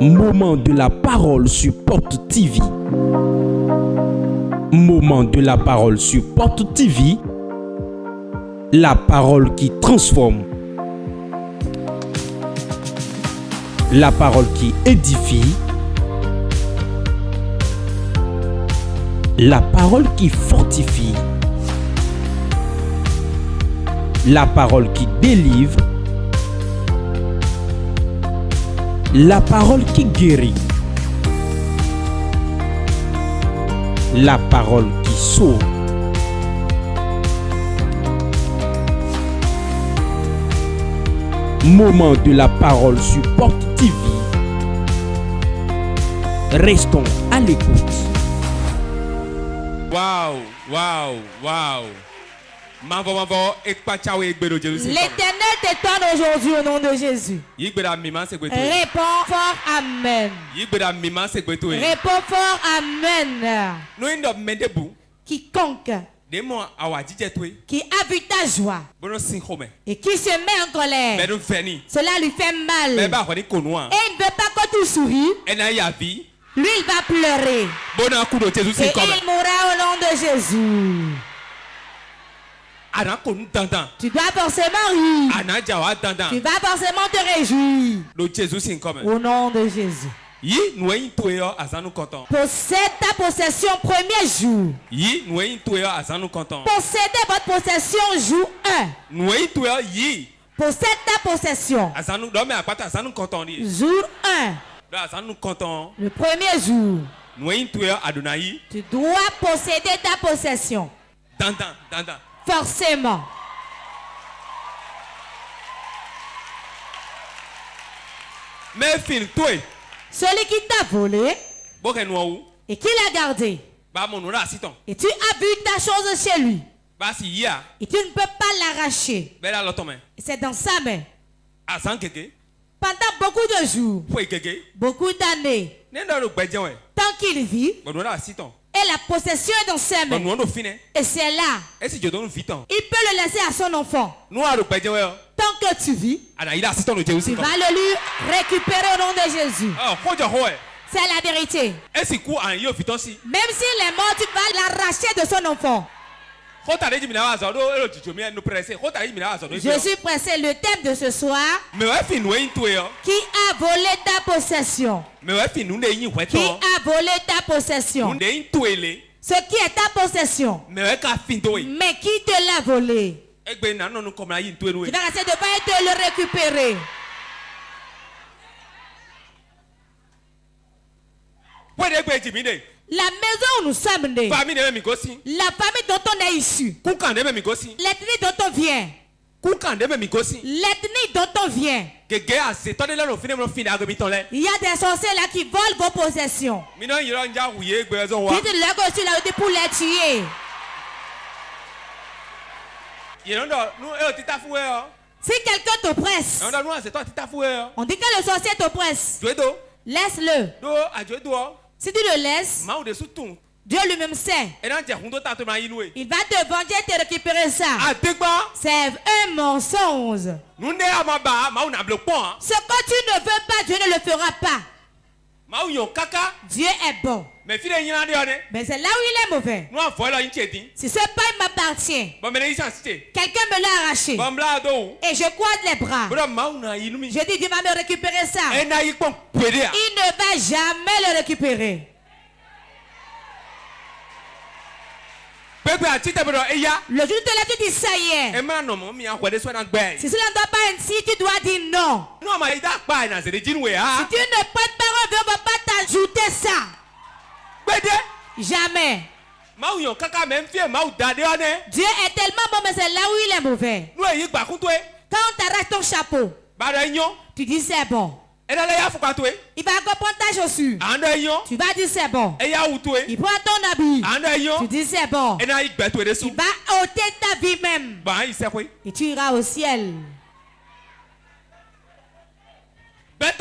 Moment de la parole sur Porte TV. Moment de la parole sur Porte TV. La parole qui transforme. La parole qui édifie. La parole qui fortifie. La parole qui délivre. La parole qui guérit. La parole qui sauve. Moment de la parole sur Porte TV. Restons à l'écoute. Waouh, waouh, waouh. L'Éternel t'étonne aujourd'hui au nom de Jésus. Réponds fort Amen. Réponds fort Amen. Quiconque qui a vu ta joie et qui se met en colère, cela lui fait mal. Et il ne veut pas que tu souris. Lui, il va pleurer. Et il mourra au nom de Jésus. Tu dois forcément rire. Tu vas forcément te réjouir. Au nom de Jésus. Possède ta possession premier jour. Possédez votre possession jour 1. Possède ta possession. Jour 1. Le premier jour. Tu dois posséder ta possession. Forcément. Celui qui t'a volé et qui l'a gardé, et tu as vu ta chose chez lui, et tu ne peux pas l'arracher, c'est dans sa main. Pendant beaucoup de jours, beaucoup d'années, tant qu'il vit, et la possession est dans ses mains. Et c'est là. Il peut le laisser à son enfant. Tant que tu vis, tu vas le lui récupérer au nom de Jésus. C'est la vérité. Même s'il est mort, tu vas l'arracher de son enfant. Je suis pressé. Le thème de ce soir, qui a volé ta possession? Qui a volé ta possession? Ce qui est ta possession, mais qui te l'a volé? Tu vas rester devant et te le récupérer. La maison où nous sommes nés, la famille dont on est issu, l'ethnie dont on vient, l'ethnie dont on vient. Il y a des sorciers là qui volent vos possessions. Dites-leur que tu l'as dit pour les tuer. Si quelqu'un t'oppresse, on dit que le sorcier t'oppresse, laisse-le. Si tu le laisses, Dieu lui-même sait. Il va te venger et te récupérer ça. C'est un mensonge. Ce que tu ne veux pas, Dieu ne le fera pas. Dieu est bon. Mais c'est là où il est mauvais. Si ce pain m'appartient, quelqu'un me l'a arraché et je croise les bras, je dis Dieu va me récupérer ça. Il ne va jamais le récupérer. Le jour de la tu dis ça y est. Si cela ne doit pas ainsi, tu dois dire non. Si tu ne prêtes pas, on ne va pas t'ajouter ça. Jamais. Dieu est tellement bon, mais c'est là où il est mauvais. Quand on t'arrache ton chapeau, tu dis c'est bon. Il va encore prendre ta chaussure. Tu vas dire c'est bon. Il prend ton habit. Tu dis c'est bon. Il va ôter ta vie même. Et tu iras au ciel. Combien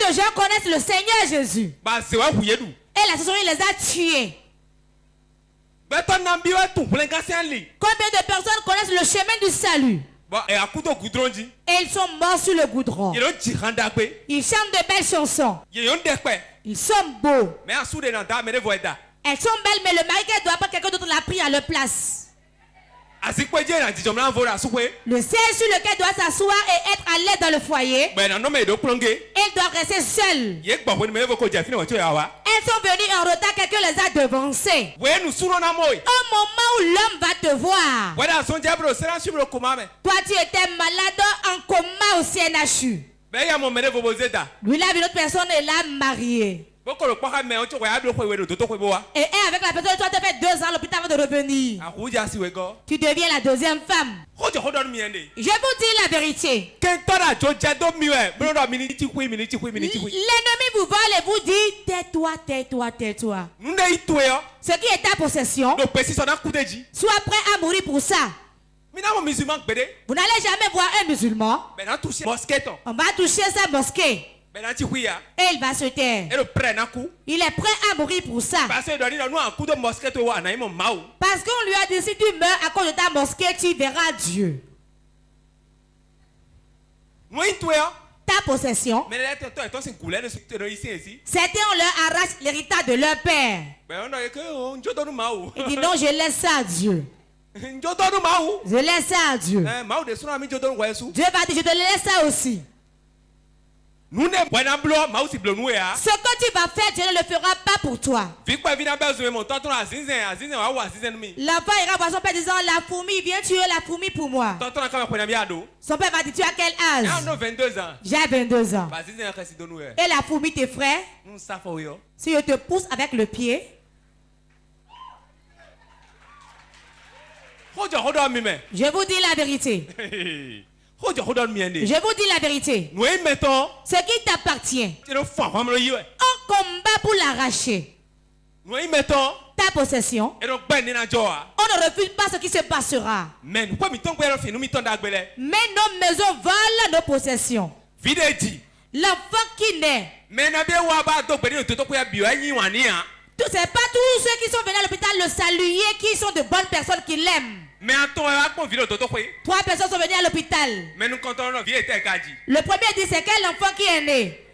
de gens connaissent le Seigneur Jésus? Et la situation, il les a tués. Combien de personnes connaissent le chemin du salut? Et ils sont morts sur le goudron. Ils chantent de belles chansons. Ils sont beaux. Elles sont belles, mais le mari qu'elle doit pas, quelqu'un d'autre l'a pris à leur place. Le siège sur lequel doit s'asseoir et être à l'aise dans le foyer. Elle doit rester seule. Elles sont venues en retard, quelqu'un les a devancées. Au moment où l'homme va te voir, toi tu étais malade en coma au CNHU. Lui là, une autre personne est là mariée. Et avec la personne, toi tu as fait 2 ans à l'hôpital avant de revenir. Tu deviens la deuxième femme. Je vous dis la vérité. L'ennemi vous vole et vous dit tais-toi, tais-toi, tais-toi. Ce qui est ta possession, sois prêt à mourir pour ça. Vous n'allez jamais voir un musulman. On va toucher sa mosquée. Et il va se taire. Il est prêt à mourir pour ça. Parce qu'on lui a dit si tu meurs à cause de ta mosquée, tu verras Dieu. Ta possession. Certains on leur arrache l'héritage de leur père. Il dit non, je laisse ça à Dieu. Je laisse ça à Dieu. Dieu va dire je te laisse ça aussi. Ce que tu vas faire, Dieu ne le fera pas pour toi. L'enfant ira voir son père disant la fourmi, viens tuer la fourmi pour moi. Son père va dire tu as quel âge? J'ai 22 ans. Et la fourmi t'effraie? Si je te pousse avec le pied. Je vous dis la vérité. Je vous dis la vérité. Ce qui t'appartient, on combat pour l'arracher. Ta possession, on ne refuse pas ce qui se passera. Mais nos maisons volent nos possessions. L'enfant qui naît, c'est pas tous ceux qui sont venus à l'hôpital le saluer qui sont de bonnes personnes qui l'aiment. 3 personnes sont venues à l'hôpital. Le premier dit c'est quel enfant qui est né?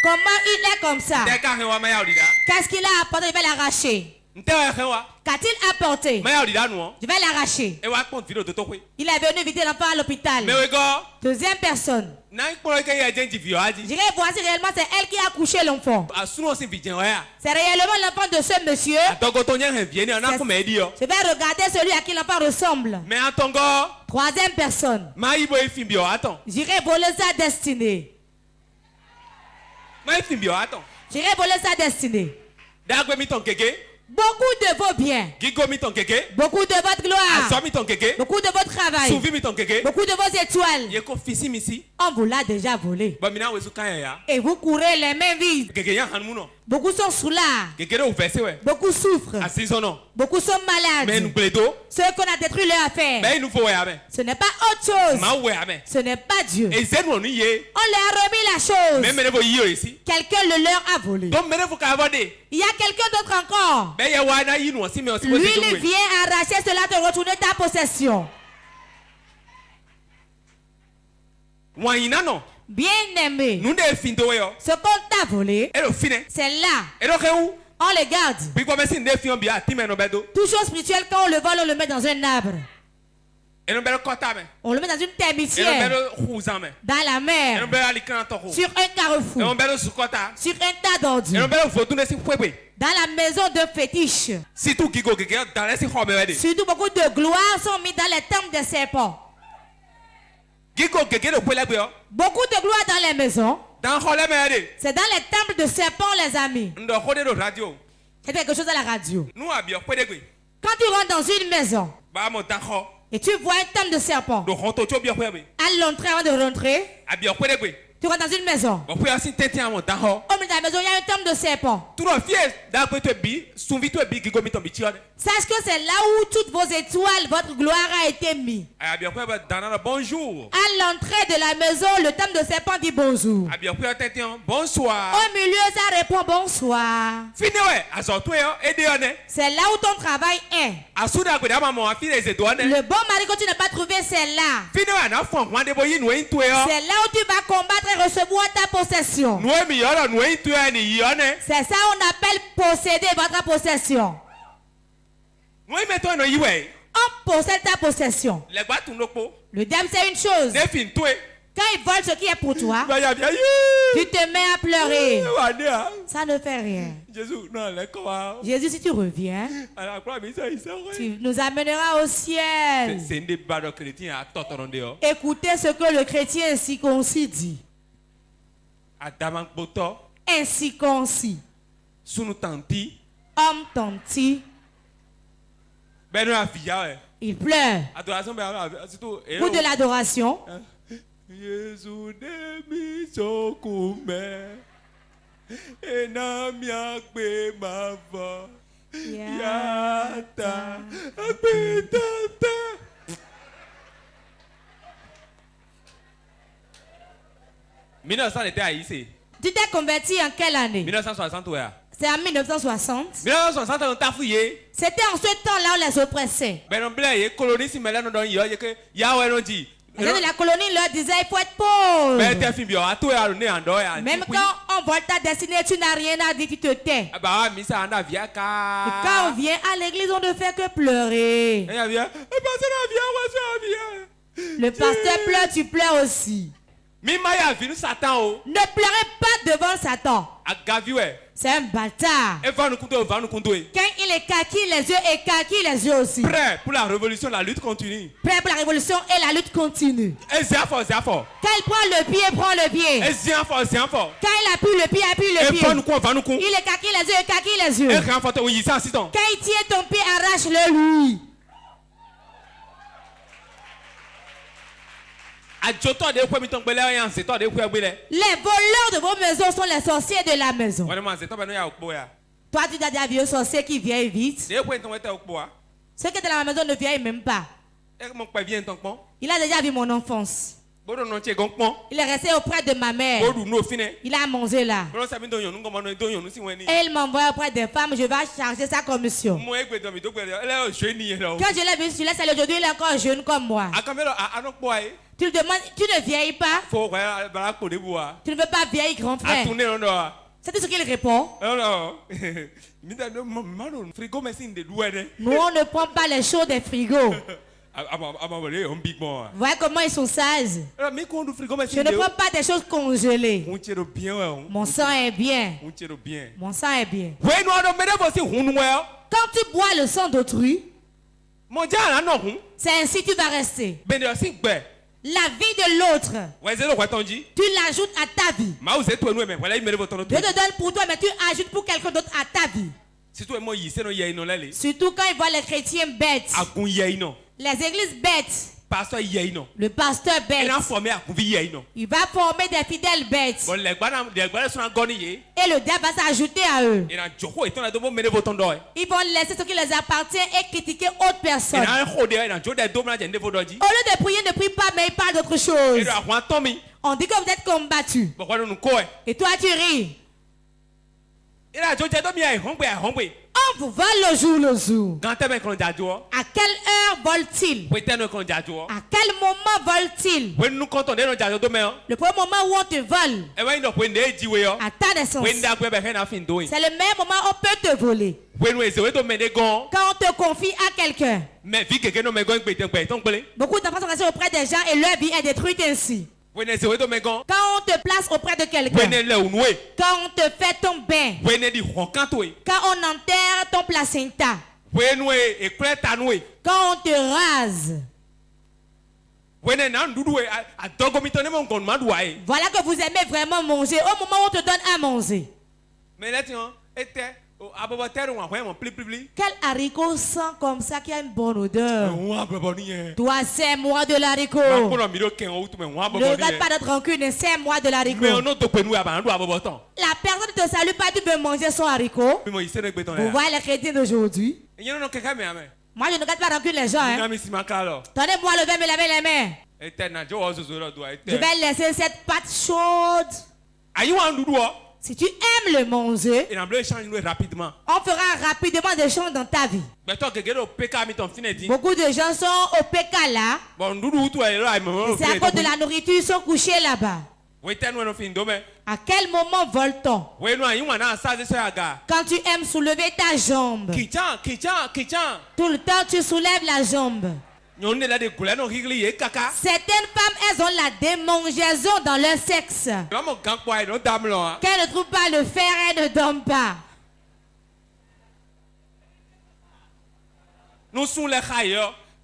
Comment il est comme ça? Qu'est-ce qu'il a apporté? Je vais l'arracher. Qu'a-t-il apporté? Je vais l'arracher. Il est venu visiter l'enfant à l'hôpital. Deuxième personne. J'irai voir si réellement c'est elle qui a couché l'enfant. C'est réellement l'enfant de ce monsieur. Je vais regarder celui à qui l'enfant ressemble. Troisième personne. J'irai voler sa destinée. J'irai voler sa destinée. Beaucoup de vos biens, beaucoup de votre gloire, beaucoup de votre travail, beaucoup de vos étoiles, on vous l'a déjà volé. Et vous courez les mains vides. Beaucoup sont sous là. Beaucoup souffrent. Beaucoup sont malades. Ceux qu'on a détruit leur affaire. Ce n'est pas autre chose. Ce n'est pas Dieu. On leur a remis la chose. Quelqu'un le leur a volé. Il y a quelqu'un d'autre encore. Lui, il vient arracher cela, te retourner ta possession. Bien-aimé, ce qu'on t'a volé, c'est là. On les garde. Tout chose spirituelle, quand on le vole, on le met dans un arbre. On le met dans une termitière. Dans la mer. Sur un carrefour. Sur un tas d'ordures. Dans la maison de fétiche. Surtout beaucoup de gloires sont mis dans les temples des serpents. Beaucoup de gloire dans les maisons. C'est dans les temples de serpents, les amis. C'est quelque chose à la radio. Quand tu rentres dans une maison et tu vois un temple de serpents, à l'entrée, avant de rentrer, tu rentres dans une maison. On met dans la maison, il y a un temple de serpent. Sache que c'est là où toutes vos étoiles, votre gloire a été mise. Bonjour. À l'entrée de la maison, le temple de serpent dit bonjour. Bonsoir. Au milieu, ça répond bonsoir. C'est là où ton travail est. Le bon mari que tu n'as pas trouvé, c'est là. C'est là où tu vas combattre et recevoir ta possession. C'est ça qu'on appelle posséder votre possession. On possède ta possession. Le diable, c'est une chose. Quand il vole ce qui est pour toi, tu te mets à pleurer. Ça ne fait rien. Jésus, si tu reviens, tu nous amèneras au ciel. Écoutez ce que le chrétien incirconcis dit. Incirconcis. Homme tanti. Il pleure. Pour de l'adoration. Jésus de mi sokume enamia gbe mava yata agbetata. Tu t'es converti en quelle année? 1960 ouais. C'est en 1960. 1960 on t'a fouillé. C'était en ce temps-là on les oppressait. Ben on blé colonie si maintenant dans Yahweh dit. Les gens de la colonie leur disaient il faut être pauvre. Même quand on vole ta destinée, tu n'as rien à dire, tu te tais. Et quand on vient à l'église, on ne fait que pleurer. Le pasteur pleure, tu pleures aussi. Ne pleurez pas devant Satan. C'est un bâtard. Quand il écarquille les yeux, écarquille les yeux aussi. Prêt pour la révolution, la lutte continue. Prêt pour la révolution et la lutte continue. Quand il prend le pied, prend le pied. Quand il appuie le pied, appuie le pied. Il écarquille les yeux, écarquille les yeux. Quand il tient ton pied, arrache-le lui. Les voleurs de vos maisons sont les sorciers de la maison. Toi, tu as des vieux sorciers qui viennent vite. Ceux qui étaient dans la maison ne viennent même pas. Il a déjà vu mon enfance. Il est resté auprès de ma mère. Il a mangé là. Et il m'envoie auprès des femmes. Je vais charger sa commission. Quand je l'ai vu, je laisse aller aujourd'hui, il est encore jeune comme moi. Tu le demandes, tu ne vieillis pas. Tu ne veux pas vieillir, grand frère. C'est tout ce qu'il répond. Nous, on ne prend pas les choses des frigos. Voyez comment ils sont sages. Je ne prends pas des choses congelées. Mon sang est bien. Mon sang est bien. Quand tu bois le sang d'autrui, c'est ainsi que tu vas rester. La vie de l'autre, tu l'ajoutes à ta vie. Dieu te donne pour toi, mais tu ajoutes pour quelqu'un d'autre à ta vie. Surtout quand il voit les chrétiens bêtes. Les églises bêtes. Le pasteur bête. Il va former des fidèles bêtes. Et le diable va s'ajouter à eux. Ils vont laisser ce qui les appartient et critiquer autres personnes. Au lieu de prier, ne prie pas, mais il parle d'autre chose. On dit que vous êtes combattus. Et toi, tu ris. On vous vole le jour. À quelle heure vole-t-il? À quel moment vole-t-il? Le premier moment où on te vole, à ta naissance, c'est le meilleur moment où on peut te voler. Quand on te confie à quelqu'un. Beaucoup d'enfants sont restés auprès des gens et leur vie est détruite ainsi. Quand on te place auprès de quelqu'un, quand on te fait ton bain, quand on enterre ton placenta, quand on te rase, voilà que vous aimez vraiment manger au moment où on te donne à manger. Quel haricot sent comme ça qui a une bonne odeur? Toi, c'est moi de l'haricot. Ne regarde pas notre rancune, c'est moi de l'haricot. La personne ne te salue pas, tu peux manger son haricot. Vous voyez les chrétiens d'aujourd'hui? Moi, je ne regarde pas rancune les gens. Hein. Donnez-moi le verre, me laver les mains. Je vais laisser cette pâte chaude. Si tu aimes le manger, on fera rapidement des choses dans ta vie. Beaucoup de gens sont au PK là. C'est à cause de la nourriture, ils sont couchés là-bas. À quel moment vole-t-on? Quand tu aimes soulever ta jambe. Tout le temps, tu soulèves la jambe. Certaines femmes, elles ont la démangeaison dans leur sexe. Qu'elles ne trouvent pas le fer, elles ne dorment pas.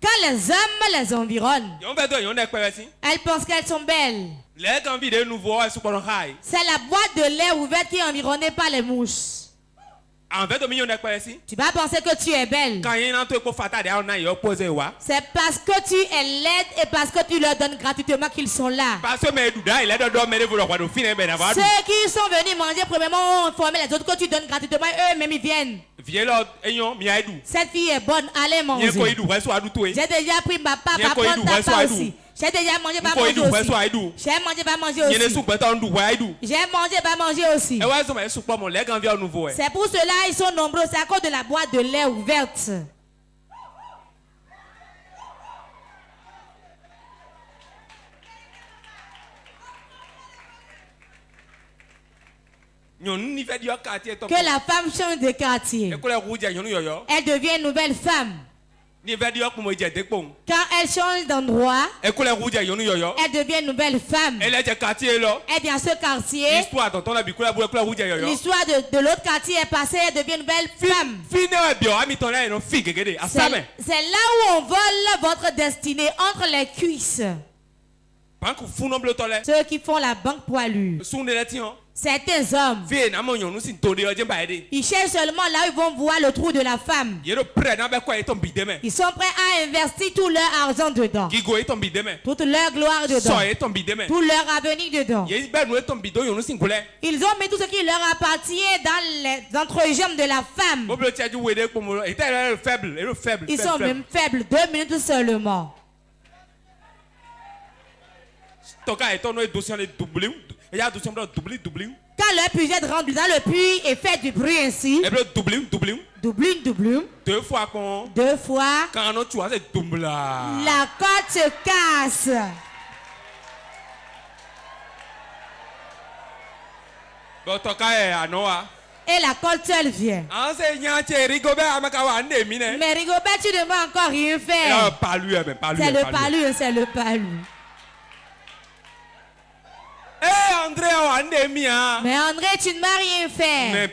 Quand les hommes les environnent, elles pensent qu'elles sont belles. C'est la boîte de lait ouverte qui est environnée par les mouches. Tu vas penser que tu es belle. C'est parce que tu es laide et parce que tu leur donnes gratuitement qu'ils sont là. Ceux qui sont venus manger premièrement ont informé les autres que tu donnes gratuitement et eux-mêmes ils viennent. Cette fille est bonne, allez manger. J'ai déjà pris ma part, va prendre ta part aussi. J'ai déjà mangé, va manger aussi. J'ai mangé, va manger aussi. J'ai mangé, va manger aussi. C'est pour cela ils sont nombreux. C'est à cause de la boîte de lait ouverte. Que la femme change de quartier. Elle devient une nouvelle femme. Quand elle change d'endroit, elle devient une nouvelle femme. Elle est dans ce quartier. L'histoire de l'autre quartier est passée, elle devient une nouvelle femme. C'est là où on vole votre destinée, entre les cuisses. Ceux qui font la banque poilue. Certains hommes, ils cherchent seulement là où ils vont voir le trou de la femme. Ils sont prêts à investir tout leur argent dedans, toute leur gloire dedans, tout leur avenir dedans. Ils ont mis tout ce qui leur appartient dans les entrejambes de la femme. Ils sont même faibles, 2 minutes seulement. Quand leur puget rentre dans le puits et fait du bruit ainsi, doublin, 2 fois, la corde se casse. Et la corde seule vient. Mais Rigobert, tu ne vas encore rien faire. C'est le palu. Mais André, tu ne m'as rien fait.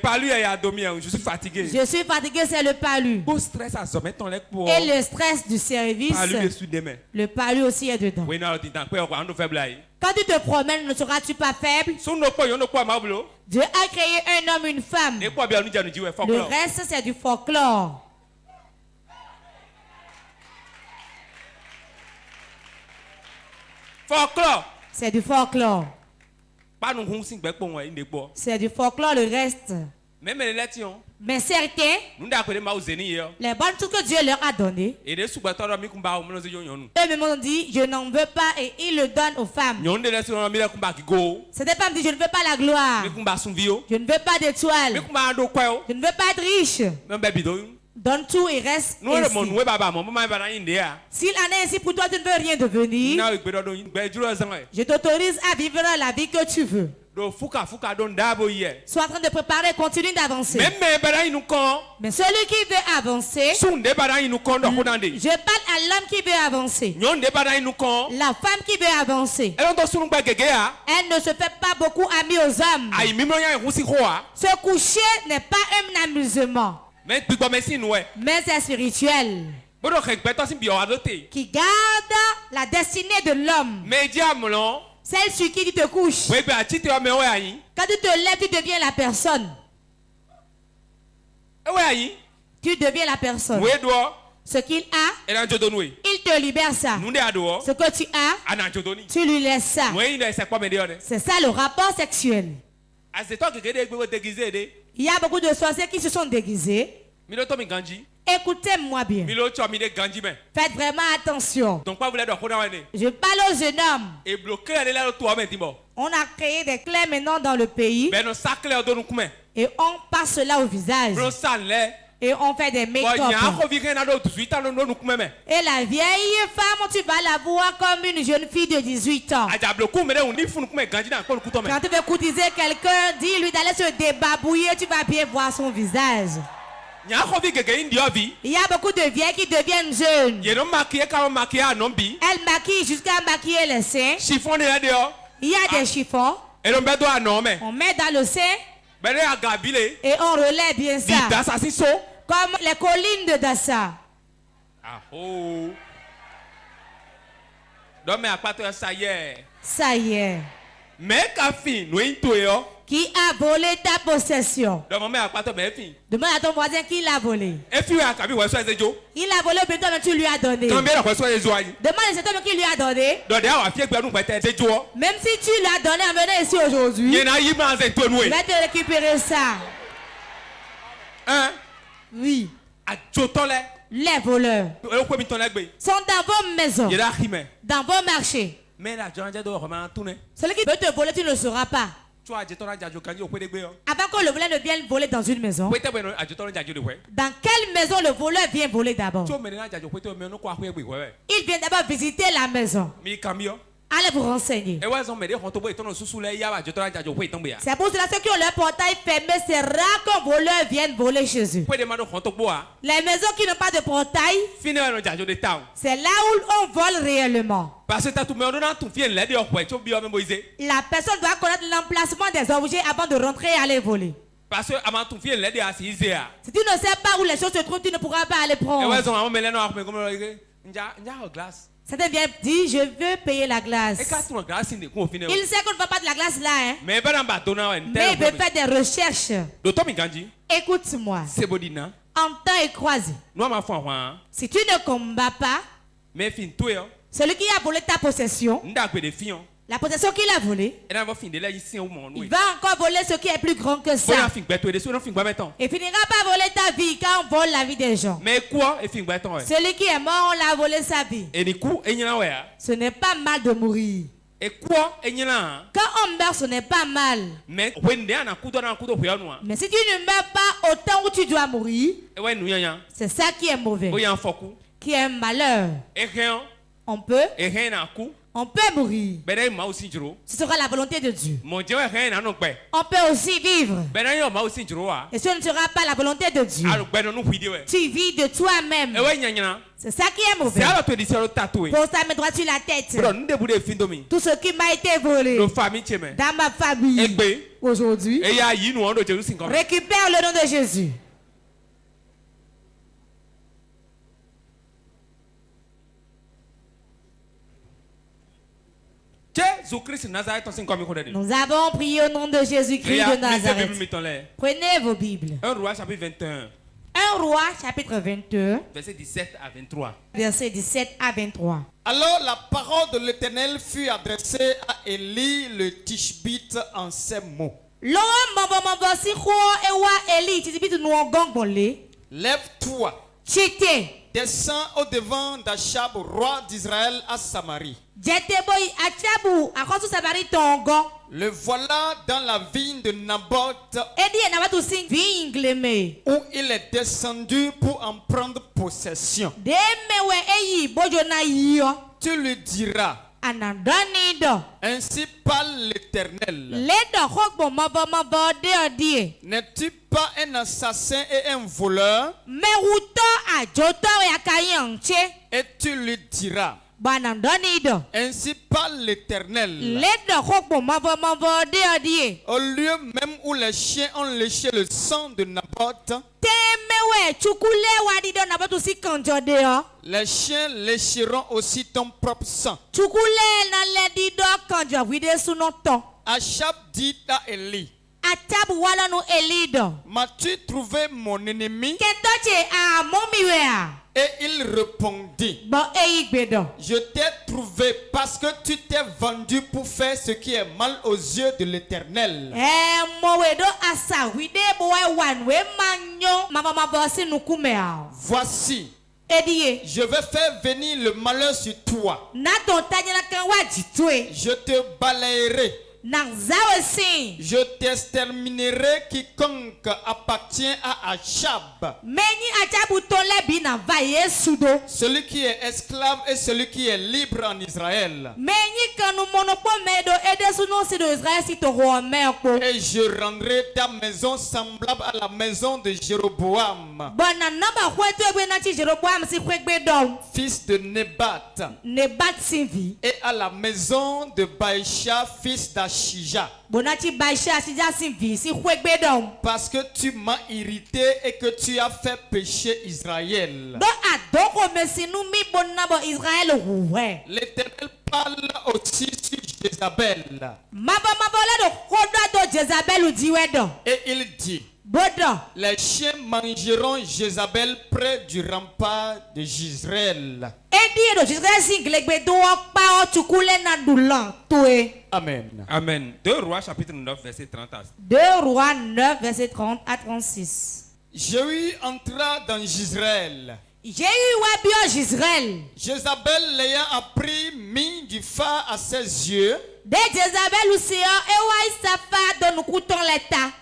Je suis fatigué, c'est le palu. Et le stress du service, le palu aussi est dedans. Quand tu te promènes, ne seras-tu pas faible? Dieu a créé un homme, une femme. Le reste, c'est du folklore. C'est du folklore. C'est du folklore le reste. Mais certains, les bonnes choses que Dieu leur a données, eux-mêmes ont dit, je n'en veux pas, et ils le donnent aux femmes. Cette femme dit, je ne veux pas la gloire, je ne veux pas d'étoiles, je ne veux pas être riche. Donne tout et reste ainsi. S'il en est ainsi pour toi, tu ne veux rien devenir, je t'autorise à vivre la vie que tu veux. Sois en train de préparer, continue d'avancer. Mais celui qui veut avancer, je parle à l'homme qui veut avancer, la femme qui veut avancer. Elle ne se fait pas beaucoup amie aux hommes. Se coucher n'est pas un amusement, mais c'est spirituel, qui garde la destinée de l'homme. Celle sur qui tu te couches. Quand tu te lèves, tu deviens la personne. Tu deviens la personne. Ce qu'il a, il te libère ça. Ce que tu as, tu lui laisses ça. C'est ça le rapport sexuel. Il y a beaucoup de sorciers qui se sont déguisés. Écoutez-moi bien. Faites vraiment attention. Je parle aux jeunes hommes. On a créé des clés maintenant dans le pays. Et on passe cela au visage. Et on fait des make-up. Et la vieille femme, tu vas la voir comme une jeune fille de 18 ans. Quand tu veux courtiser quelqu'un, dis-lui d'aller se débabouiller, tu vas bien voir son visage. Il y a beaucoup de vieilles qui deviennent jeunes. Elles maquillent jusqu'à maquiller les seins. Il y a des chiffons. On met dans le sein. Et on relaie bien ça. Comme les collines de Dassa. Ça y est. Qui a volé ta possession? Demande à ton voisin qui l'a volé. Il a volé, mais toi tu lui as donné. Demande à cet homme qui lui a donné. Même si tu l'as donné en venant ici aujourd'hui, je vais te récupérer ça. Oui. Les voleurs sont dans vos maisons, dans vos marchés. Celui qui veut te voler, tu ne le sauras pas. Avant que le voleur ne vienne voler dans une maison, dans quelle maison le voleur vient voler d'abord? Il vient d'abord visiter la maison. Allez vous renseigner. C'est pour cela ceux qui ont leur portail fermé, c'est rare qu'un voleur vienne voler chez eux. Les maisons qui n'ont pas de portail, c'est là où on vole réellement. La personne doit connaître l'emplacement des objets avant de rentrer et aller voler. Si tu ne sais pas où les choses se trouvent, tu ne pourras pas aller prendre. Certains viennent dire, je veux payer la glace. Il sait qu'on ne va pas de la glace là. Hein? Mais il veut faire des recherches. Écoute-moi. En temps et croisé. Si tu ne combats pas, celui qui a volé ta possession, la possession qu'il a volée, il va encore voler ce qui est plus grand que ça. Il finira par voler ta vie quand on vole la vie des gens. Celui qui est mort, on l'a volé sa vie. Ce n'est pas mal de mourir. Quand on meurt, ce n'est pas mal. Mais si tu ne meurs pas au temps où tu dois mourir, c'est ça qui est mauvais, qui est un malheur. On peut mourir. Ce sera la volonté de Dieu. On peut aussi vivre. Et ce ne sera pas la volonté de Dieu. Tu vis de toi-même. C'est ça qui est mauvais. Pour ça, me dois-tu la tête? Tout ce qui m'a été volé dans ma famille aujourd'hui, récupère le nom de Jésus. Nous avons prié au nom de Jésus-Christ de Nazareth. Prenez vos Bibles. 1 Roi chapitre 21. 1 Roi chapitre 21. Verset 17 à 23. Verset 17 à 23. Alors la parole de l'Éternel fut adressée à Élie le Tishbite en ces mots. Lève-toi. Descends au devant d'Achab, roi d'Israël, à Samarie. Le voilà dans la vigne de Naboth, où il est descendu pour en prendre possession. Tu lui diras, ainsi parle l'Éternel. N'es-tu pas un assassin et un voleur? Et tu lui diras, ainsi parle l'Éternel. Au lieu même où les chiens ont léché le sang de Naboth, les chiens lécheront aussi ton propre sang. Achab dit à Élie, m'as-tu trouvé mon ennemi? Et il répondit, je t'ai trouvé parce que tu t'es vendu pour faire ce qui est mal aux yeux de l'Éternel. Voici, je vais faire venir le malheur sur toi. Je te balayerai. Je t'exterminerai quiconque appartient à Achab, celui qui est esclave et celui qui est libre en Israël. Et je rendrai ta maison semblable à la maison de Jéroboam, fils de Nebat, et à la maison de Baïcha, fils d'Achija. Parce que tu m'as irrité et que tu as fait pécher Israël. L'Éternel parle aussi sur Jézabel. Et il dit, les chiens mangeront Jézabel près du rempart de Jezreel. Amen. Amen. 2 Rois chapitre 9 verset 30. 2 Rois 9 verset 30 à 36. Jéhu entra dans Jezreel. Jézabel l'ayant appris mit du phare à ses yeux,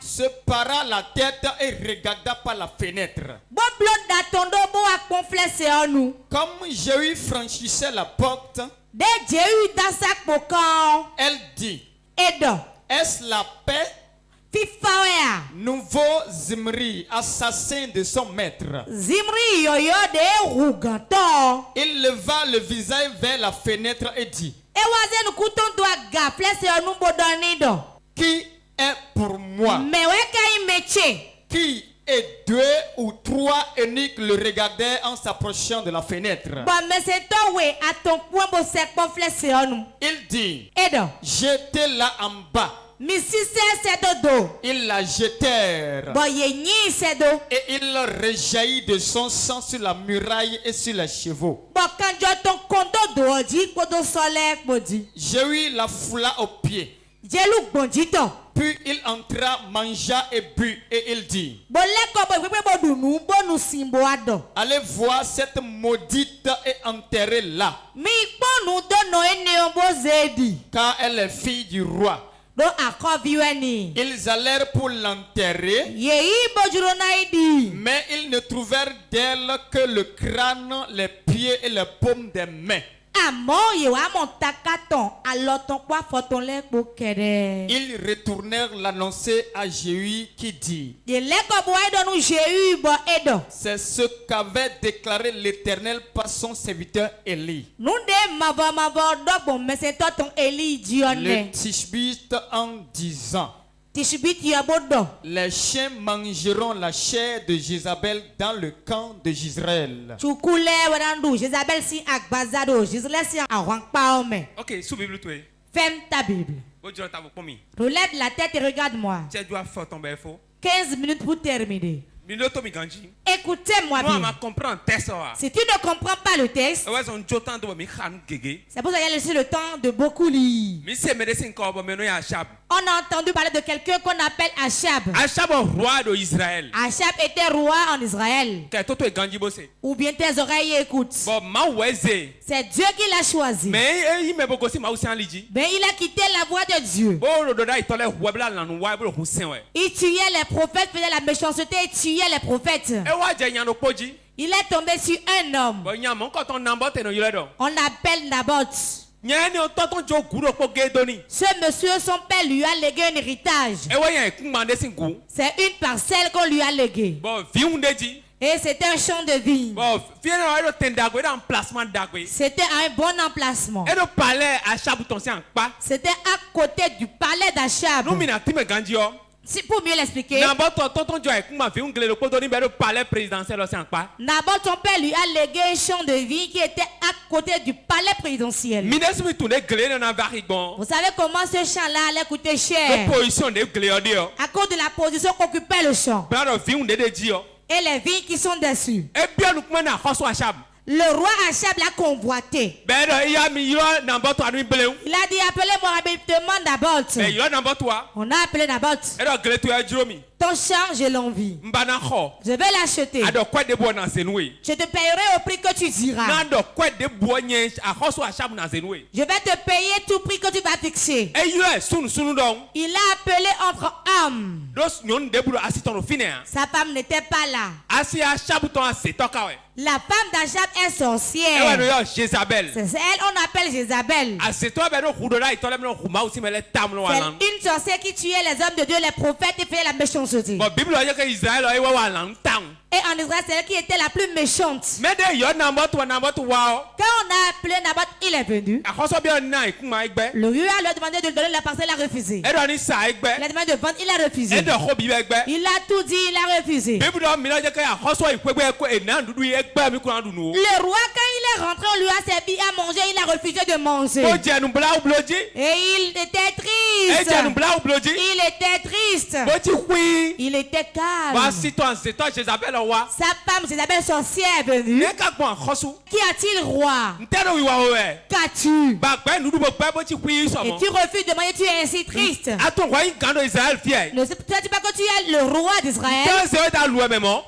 se para la tête et regarda par la fenêtre. Comme Jéhu franchissait la porte, elle dit, est-ce la paix? Nouveau Zimri, assassin de son maître. Il leva le visage vers la fenêtre et dit, qui est pour moi? Qui et 2 ou 3 eunuques le regardaient en s'approchant de la fenêtre. Il dit, jetez-la en bas. Ils la jetèrent et il rejaillit de son sang sur la muraille et sur les chevaux. Jéhu la foula aux pieds. Puis il entra, mangea et but, et il dit, allez voir cette maudite et enterrez-la, car elle est fille du roi. Ils allèrent pour l'enterrer, mais ils ne trouvèrent d'elle que le crâne, les pieds et les paumes des mains. Ils retournèrent l'annoncer à Jéhu qui dit, c'est ce qu'avait déclaré l'Éternel par son serviteur Élie. Le Tishbite en disant, les chiens mangeront la chair de Jézabel dans le camp de Jezreel. Ok, sous Bible toi. Ferme ta Bible. Relève la tête et regarde-moi. 15 minutes pour terminer. Écoutez-moi bien. Si tu ne comprends pas le texte, c'est pour ça qu'il y a laissé le temps de beaucoup lire. On a entendu parler de quelqu'un qu'on appelle Achab. Achab, roi d'Israël. Achab était roi en Israël. Ou bien tes oreilles écoutent. C'est Dieu qui l'a choisi. Mais il a quitté la voie de Dieu. Il tuait les prophètes, faisait la méchanceté et tuait les prophètes. Il est tombé sur un homme. On l'appelle Naboth. Ce monsieur, son père lui a légué un héritage. C'est une parcelle qu'on lui a léguée. Et c'était un champ de vigne. C'était un bon emplacement. C'était à côté du palais d'Achab. Si pour mieux l'expliquer, Naboth, ton père lui a légué un champ de vigne qui était à côté du palais présidentiel. Vous savez comment ce champ-là allait coûter cher? À cause de la position qu'occupait le champ. Et les vignes qui sont dessus. Le roi Achab l'a convoité. Il a dit appelez-moi rapidement Naboth. On a appelé Naboth. Ton champ, j'ai l'envie. Je vais l'acheter. Je te payerai au prix que tu diras. Je vais te payer tout prix que tu vas fixer. Il a appelé entre hommes. Sa femme n'était pas là. La femme d'Achab est sorcière. C'est elle, on appelle Jézabel. C'est une sorcière qui tuait les hommes de Dieu, les prophètes, et faisait la méchanceté. Et en Israël, c'est elle qui était la plus méchante. Quand on a appelé Naboth, il est venu. Le roi lui a demandé de lui donner la parcelle, il a refusé. Il a demandé de vendre, il a refusé. Il a tout dit, il a refusé. Le roi, quand il est rentré, on lui a servi à manger, il a refusé de manger. Et il était triste. Il était triste. Il était calme. Sa femme, Jézabel sorcière, est venue. Qu'y a-t-il, roi? Qu'as-tu? Et tu refuses de manger, tu es ainsi triste. Ne sais-tu pas que tu es le roi d'Israël?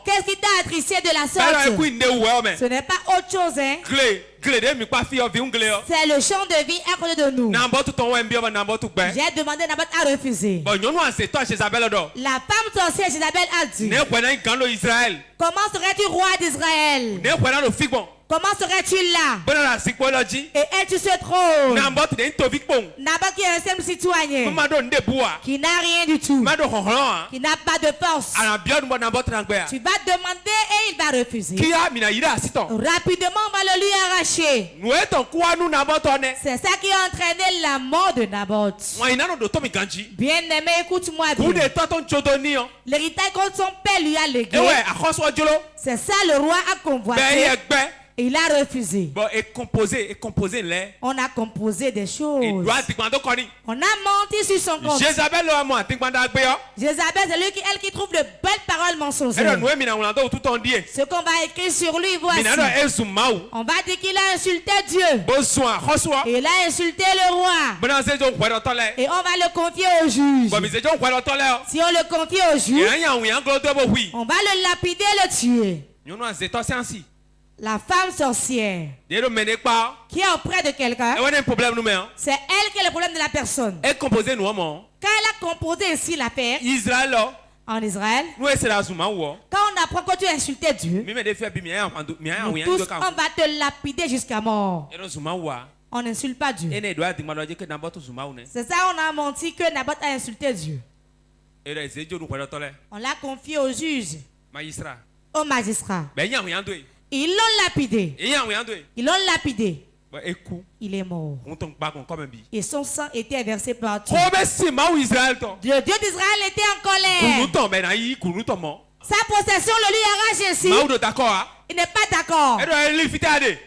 Qu'est-ce qui t'a attristé de la sorte? Ce n'est pas autre chose, hein? C'est le champ de vie à côté de nous. J'ai demandé, Naboth a refusé. La femme sorcière Jézabel a dit, comment serais-tu roi d'Israël? Comment serais-tu là? Et es-tu ce trône? Naboth qui est un simple citoyen, qui n'a rien du tout, qui n'a pas de force. Tu vas demander et il va refuser. Rapidement on va le lui arracher. C'est ça qui a entraîné la mort de Naboth. Bien-aimé, écoute-moi bien. L'héritage que son père lui a légué, c'est ça le roi a convoité. Et il a refusé. On a composé des choses. On a menti sur son compte. Jézabel, c'est lui qui trouve de belles paroles mensongères. Ce qu'on va écrire sur lui, voici. On va dire qu'il a insulté Dieu. Et il a insulté le roi. Et on va le confier au juge. Si on le confie au juge, on va le lapider et le tuer. La femme sorcière qui est auprès de quelqu'un, c'est elle qui est le problème de la personne. Quand elle a composé ici l'affaire en Israël, quand on apprend que tu as insulté Dieu, nous tous, on va te lapider jusqu'à mort. On n'insulte pas Dieu. C'est ça, on a menti que Naboth a insulté Dieu. On l'a confié au juge, au magistrat. Ils l'ont lapidé. Ils l'ont lapidé. Il est mort. Et son sang était versé partout. Le Dieu d'Israël était en colère. Sa possession le lui arrache ainsi. Il n'est pas d'accord.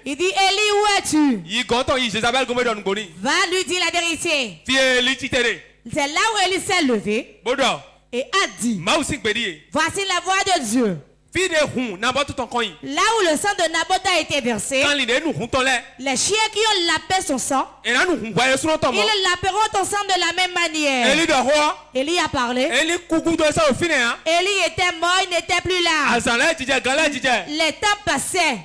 Il dit, Élie, où es-tu? Va lui dire la vérité. C'est là où Élie s'est levé et a dit, voici la voix de Dieu. Là où le sang de Naboth a été versé, les chiens qui ont lapé son sang, ils laperont ton sang de la même manière. Élie a parlé. Élie était mort, il n'était plus là. Les temps passaient.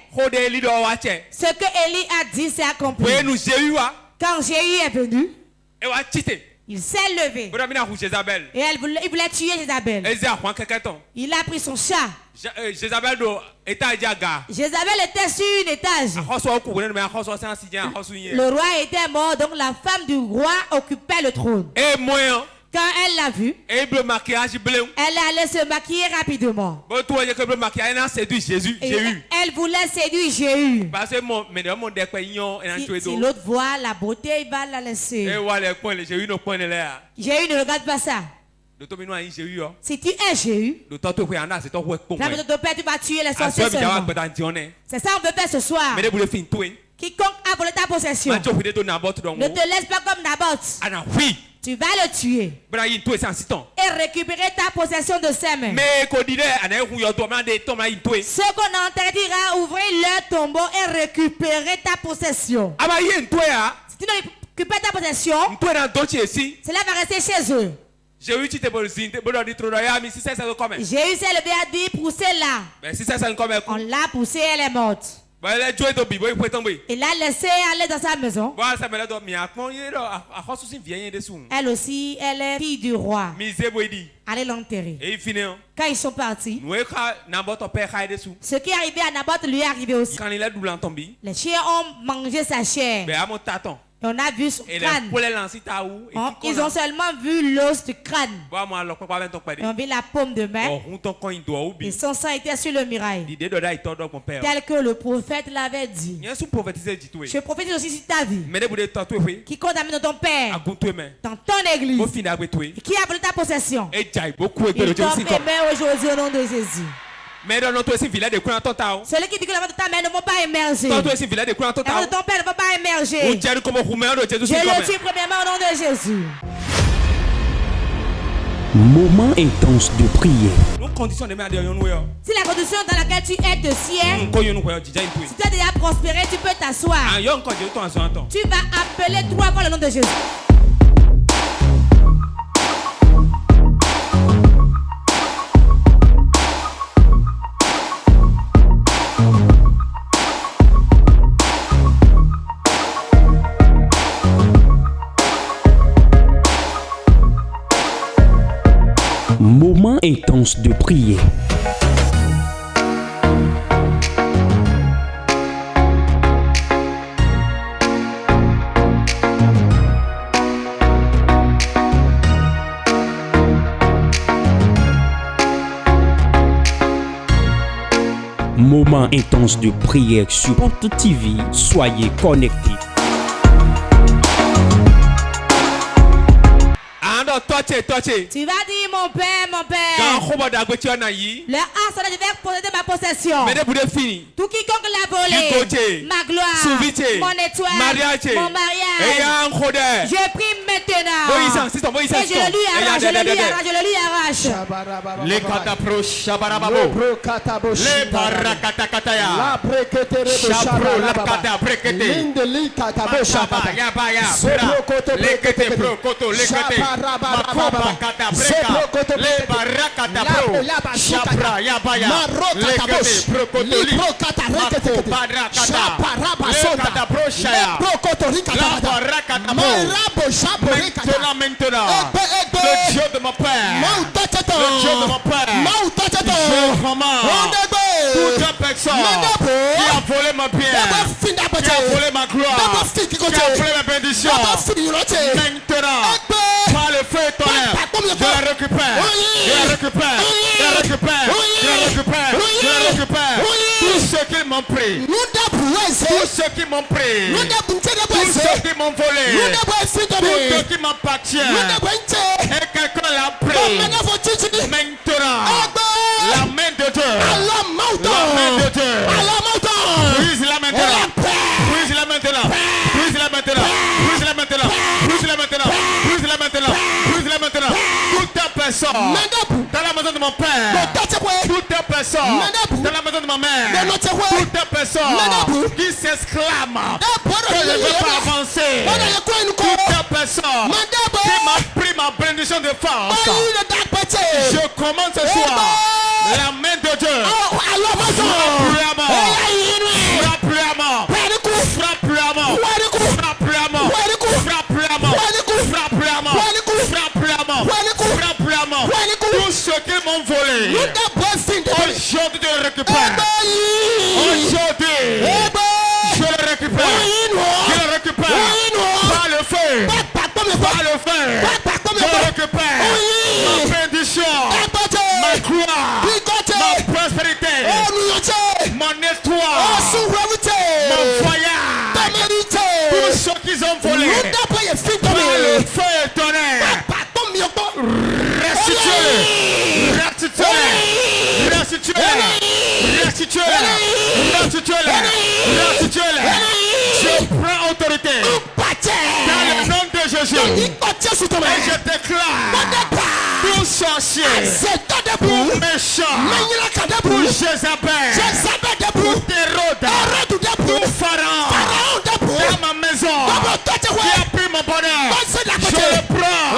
Ce que Élie a dit s'est accompli. Quand Jéhu est venu, il s'est levé. Et il voulait tuer Jézabel. Il a pris son chat. Jézabel était sur un étage. Le roi était mort, donc la femme du roi occupait le trône. Quand elle l'a vu, elle allait se maquiller rapidement. Elle voulait séduire Jéhu. Si l'autre voit la beauté, il va la laisser. Jéhu ne regarde pas ça. Si tu es Jéhu, la maison de ton père, tu vas tuer les sorciers seulement. C'est ça qu'on veut faire ce soir. Quiconque a volé ta possession, ne te laisse pas comme Naboth. Tu vas le tuer et récupérer ta possession de ses mains. Ceux qu'on enterrera, ouvrir leur tombeau et récupérer ta possession. Si tu ne récupères pas ta possession, cela va rester chez eux. J'ai eu c'est le bé a dit pousser là. On l'a poussée, elle est morte. Il l'a laissé aller dans sa maison. Elle aussi, elle est fille du roi. Allez l'enterrer. Quand ils sont partis, ce qui est arrivé à Naboth lui est arrivé aussi. Les chiens ont mangé sa chair. Et on a vu son crâne. Ils ont seulement vu l'os du crâne. Et on vit la paume de main. Et son sang était sur le muraille. Tel que le prophète l'avait dit. Je prophétise aussi sur ta vie. Qui condamne ton père dans ton église. Et qui a volé ta possession. Il tombe et meurt aujourd'hui au nom de Jésus. Celui qui dit que la main de ta mère ne va pas émerger. La main de ton père ne va pas émerger. Je le tue premièrement au nom de Jésus. Moment intense de prière. Si la condition dans laquelle tu es de ciel, si tu as déjà prospéré, tu peux t'asseoir. Tu vas appeler 3 fois le nom de Jésus. Moment intense de prière. Moment intense de prière sur Porte TV. Soyez connectés. Tu vas dire mon père, mon père. Le hasard devait posséder ma possession. Tout quiconque l'a volé, ma gloire, mon étoile, mon mariage. Je prie maintenant. Et je le lui arrache, je le lui arrache. Les catapro shabarababo. Les barakatakataya. La brekete shabro la kata brekete. Lindeli katabo shabaya baya. Les kete pro koto les kete. Makoba kata breka. Les barakata pro. Shabra ya baya. Les kete pro koto li. Mako barakata. Les kata pro shaya. La barakata pro. Maintenant. Le Dieu de mon père. Le Dieu de mon père. Je commande toute personne qui a volé ma pierre, qui a volé ma gloire, qui a volé ma bénédiction. Maintenant, par le feu et tonnerre, je la récupère. Je la récupère. Je la récupère. Je la récupère. Je la récupère. Tous ceux qui m'ont pris. Tous ceux qui m'ont pris. Tous ceux qui m'ont volé. Tous ceux qui m'appartiennent. Et quelqu'un l'a pris. Maintenant, la main de Dieu. La main de Dieu. Brise-la maintenant. Brise-la maintenant. Brise-la maintenant. Brise-la maintenant. Brise-la maintenant. Brise-la maintenant. Brise-la maintenant. Toute personne dans la maison de mon père. Toute personne dans la maison de ma mère. Toute personne qui s'exclame que je ne veux pas avancer. Toute personne qui m'a pris ma bénédiction de force. Je commence ce soir. La main de Dieu. Frappe-lui à mort. Frappe-lui à mort. Frappe-lui à mort. Frappe-lui à mort. Frappe-lui à mort. Frappe-lui à mort. Frappe-lui à mort. Frappe-lui à mort. Tous ceux qui m'ont volé. Aujourd'hui je le récupère. Aujourd'hui je le récupère. Je le récupère. Par le feu. Par le feu. Je le récupère. Ma bénédiction. Ma gloire. Ma prospérité. Mon histoire. Mon voyage. Tous ceux qui ont volé. Par le feu et tonnerre. Restituez-les. Restituez-les. Restituez-les. Restituez-les. Je prends autorité dans le nom de Jésus. Et je déclare tout sorcier, tout méchant, tout Jézabel, tout Hérode, tout Pharaon dans ma maison qui a pris mon bonheur, je le prends.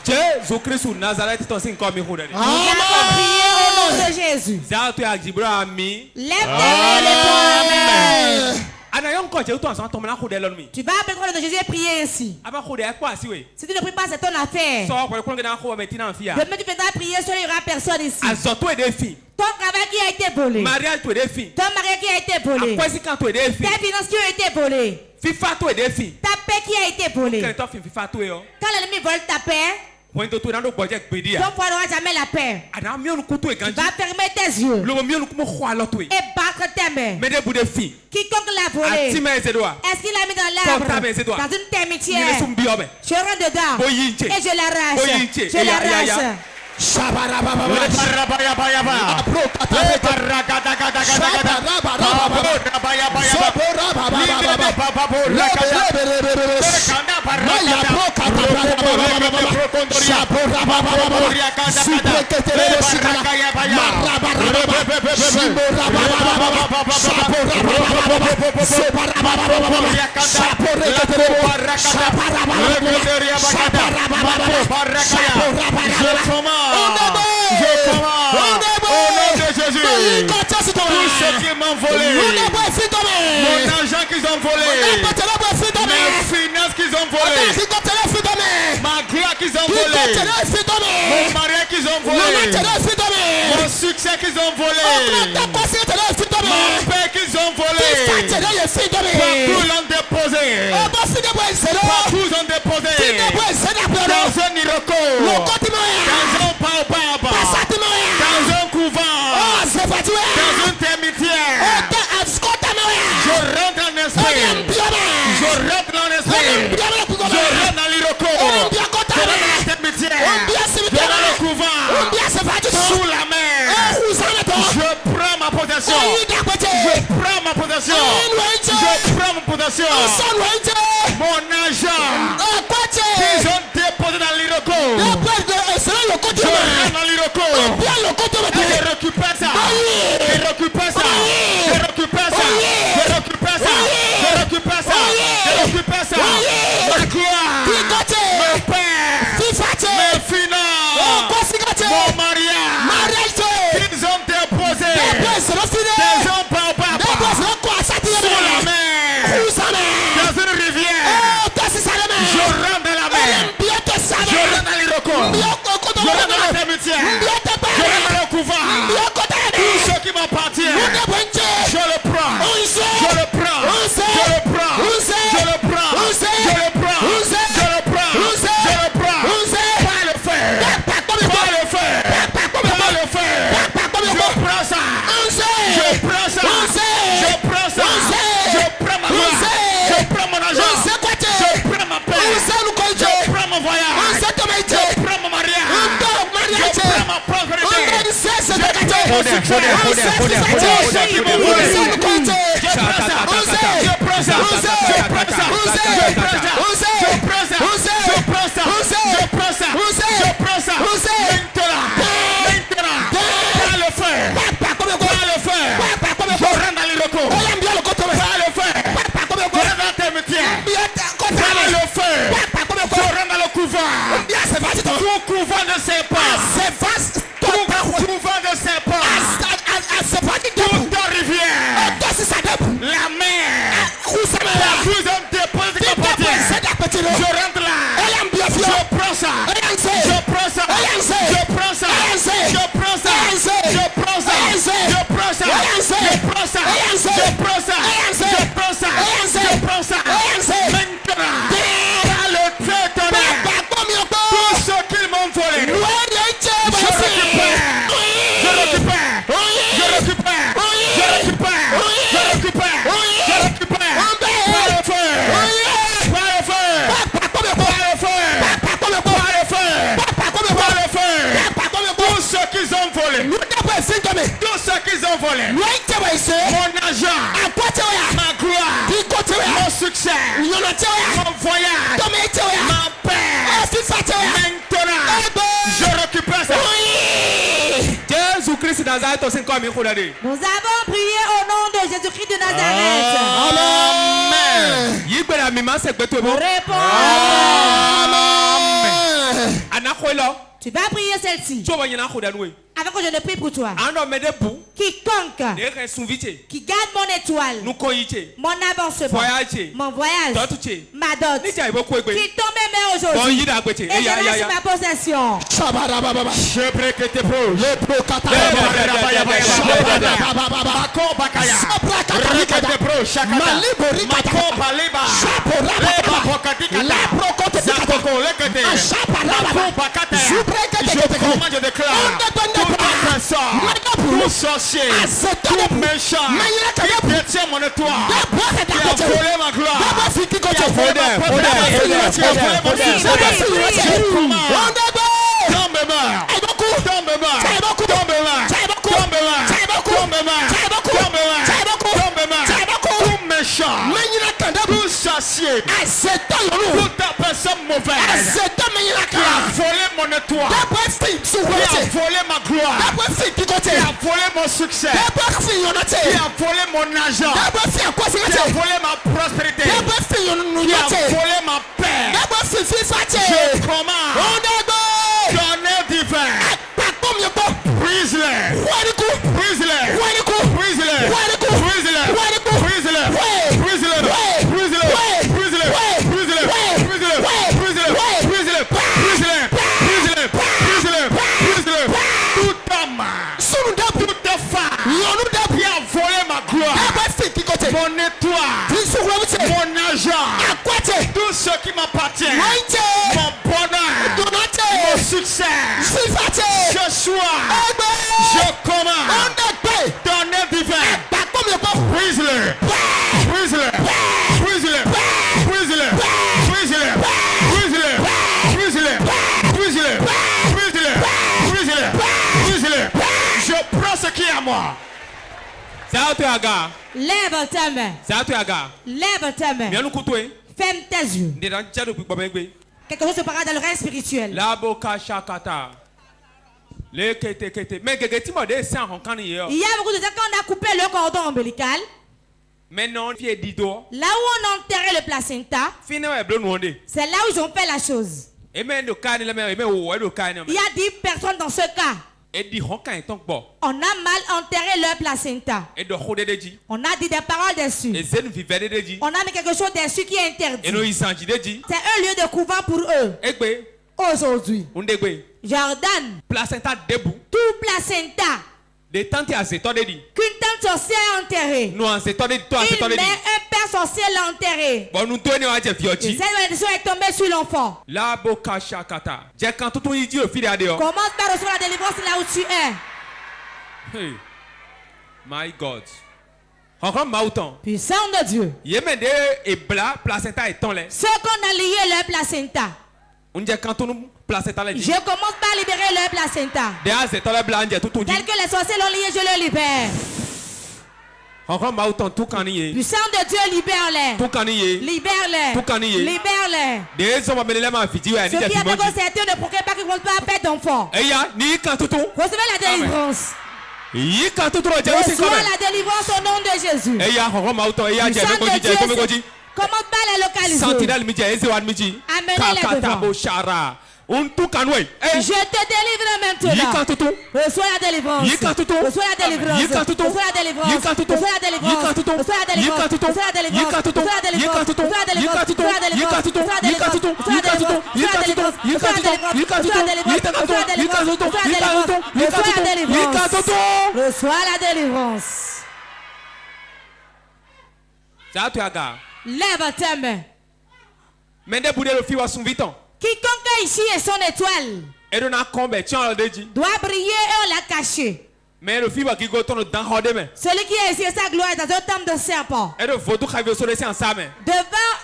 Jésus-Christ de Nazareth, ton signe comme il faut. Priez au nom de Jésus. Lève tes mains les poings. Tu vas appeler le nom de Jésus et prier ainsi. Si tu ne pries pas, c'est ton affaire. Demain, tu viendras prier, seul il n'y aura personne ici. Ton travail qui a été volé. Ton mariage qui a été volé. Tes finances qui ont été volées. Ta paix qui a été volée. Quand l'ennemi vole ta paix, ton foie n'aura jamais la paix. Tu vas fermer tes yeux et battre tes mains. Quiconque l'a volé, est-ce qu'il l'a mis dans l'arbre, dans une termitière? Je rentre dedans et je l'arrache. Je l'arrache. Je commande au nom de Jésus tout ce qu'ils m'ont volé, mon argent qu'ils ont volé, mes finances qu'ils ont volé, ma gloire qu'ils ont volé, mon mariage qu'ils ont volé, mon succès qu'ils ont volé, ma paix qu'ils ont volé, partout l'ont déposé, partout l'ont déposé, dans un iroko, dans un baobab, dans un couvent, dans une termitière. Je rentre en esprit. Je rentre dans l'esprit. Je rentre dans l'iroko. Je rentre dans la termitière. Je rentre dans le couvent. Sous la mer. Je prends ma possession. Je prends ma possession. Je prends ma possession. Mon argent qu'ils ont déposé dans l'iroko. Je rentre dans l'iroko. Et je récupère ça. Je récupère ça. Je récupère ça. Je récupère ça. Je récupère ça. Je récupère ça. Ma gloire. Mon père. Mes finances. Mon mariage. Qu'ils ont déposé. Des hommes baobab. Sous la mer. Dans une rivière. Je rentre dans la mer. Je rentre dans l'iroko. Je rentre dans la termitière. Je rentre dans le couvent. Tout ce qui m'appartient. Je le prends. Je le prends. Je le prends. Je le prends. Je le prends. Je le prends. Je le prends. Pas le faire. Pas le faire. Pas le faire. Je prends ça. Je prends ça. Je prends ça. Je prends ma gloire. Je prends mon argent. Je prends ma paix. Je prends mon voyage. Je prends mon mariage. Je prends ma prospérité. Tout couvent de serpents. Tout couvent de serpents. Toute rivière. La mer. La plus homme dépose qui m'appartient. Je rentre là. Je prends ça. Je prends ça. Je prends ça. Je prends ça. Je prends ça. Je prends ça. Je prends ça. Je prends ça. Je prends ça. Je prends ça. Maintenant. Dans le feu tonnerre. Tout ce qu'ils m'ont volé. Je récupère. Je récupère. Je récupère. Je récupère. Je récupère. Je récupère. Par le feu. Par le feu. Par le feu. Par le feu. Par le feu. Tout ce qu'ils ont volé. Tout ce qu'ils ont volé. Mon ma gloire, mon succès, mon voyage, ma paix. Maintenant, je récupère ça. Jésus-Christ de Nazareth, nous avons prié au nom de Jésus-Christ de Nazareth. Amen. Amen. Tu vas prier celle-ci. Avant que je ne prie pour toi. Quiconque qui garde mon étoile, mon avancement, mon voyage, ma dot, qui tombe mes mains aujourd'hui, et je laisse ma possession. Je déclare tout personne, tout sorcier, tout méchant qui détient mon étoile, qui a volé ma gloire, qui a volé ma tout sorcier, toute personne mauvaise qui a volé mon étoile, qui a volé ma gloire, qui a volé mon succès, qui a volé mon argent, qui a volé ma prospérité, qui a volé ma paix. Je commande, tonnerre divin, brise-les, brise-les, brise-les, brise-les, mon étoile, mon argent, tout ce qui m'appartient, mon bonheur, mon succès, ce soir, je commande, tonnerre divin, brise-le, brise-le, brise-le, brise-le, brise-le, brise-le, brise-le, brise-le, brise-le, brise-le, brise-le, je prends ce qui est à moi. Lève ta main. Lève ta main. Ferme tes yeux. Quelque chose se passe dans le règne spirituel. Il y a beaucoup de gens quand on a coupé le cordon ombilical. Là où on a enterré le placenta, c'est là où ils ont fait la chose. Il y a 10 personnes dans ce cas. On a mal enterré leur placenta. On a dit des paroles dessus. On a mis quelque chose dessus qui est interdit. C'est un lieu de couvent pour eux. Aujourd'hui, Jordan, tout placenta qu'une tante sorcière enterrée, une mère, un père sorcier l'a enterré. Et cette malédiction est tombée sur l'enfant. Commence par recevoir la délivrance là où tu es. Hey, my God. Puissant de Dieu. Ceux qu'on a lié leur placenta, je commence par libérer leur placenta. Tel que les sorciers l'ont lié, je le libère. Puissant de Dieu, libère-les. Libère-les. Libère-les. Ceux qui avaient concerté ne pourraient pas qu'ils ne vont pas perdre d'enfants. Recevez la délivrance. Reçois la délivrance au nom de Jésus. Puissant de Dieu, commence par les localiser. Amenez-les devant. Je te délivre maintenant. Reçois la délivrance. Reçois la délivrance. Reçois la délivrance. Reçois la délivrance. Reçois la délivrance. Reçois la délivrance. Reçois la délivrance. Reçois la délivrance. Reçois la délivrance. Reçois la délivrance. Reçois la délivrance. Reçois la délivrance. Reçois la délivrance. Reçois la délivrance. Lève ta main. Quiconque ici est son étoile doit briller et on l'a caché. Celui qui est ici, sa gloire est dans un temple de serpent. Devant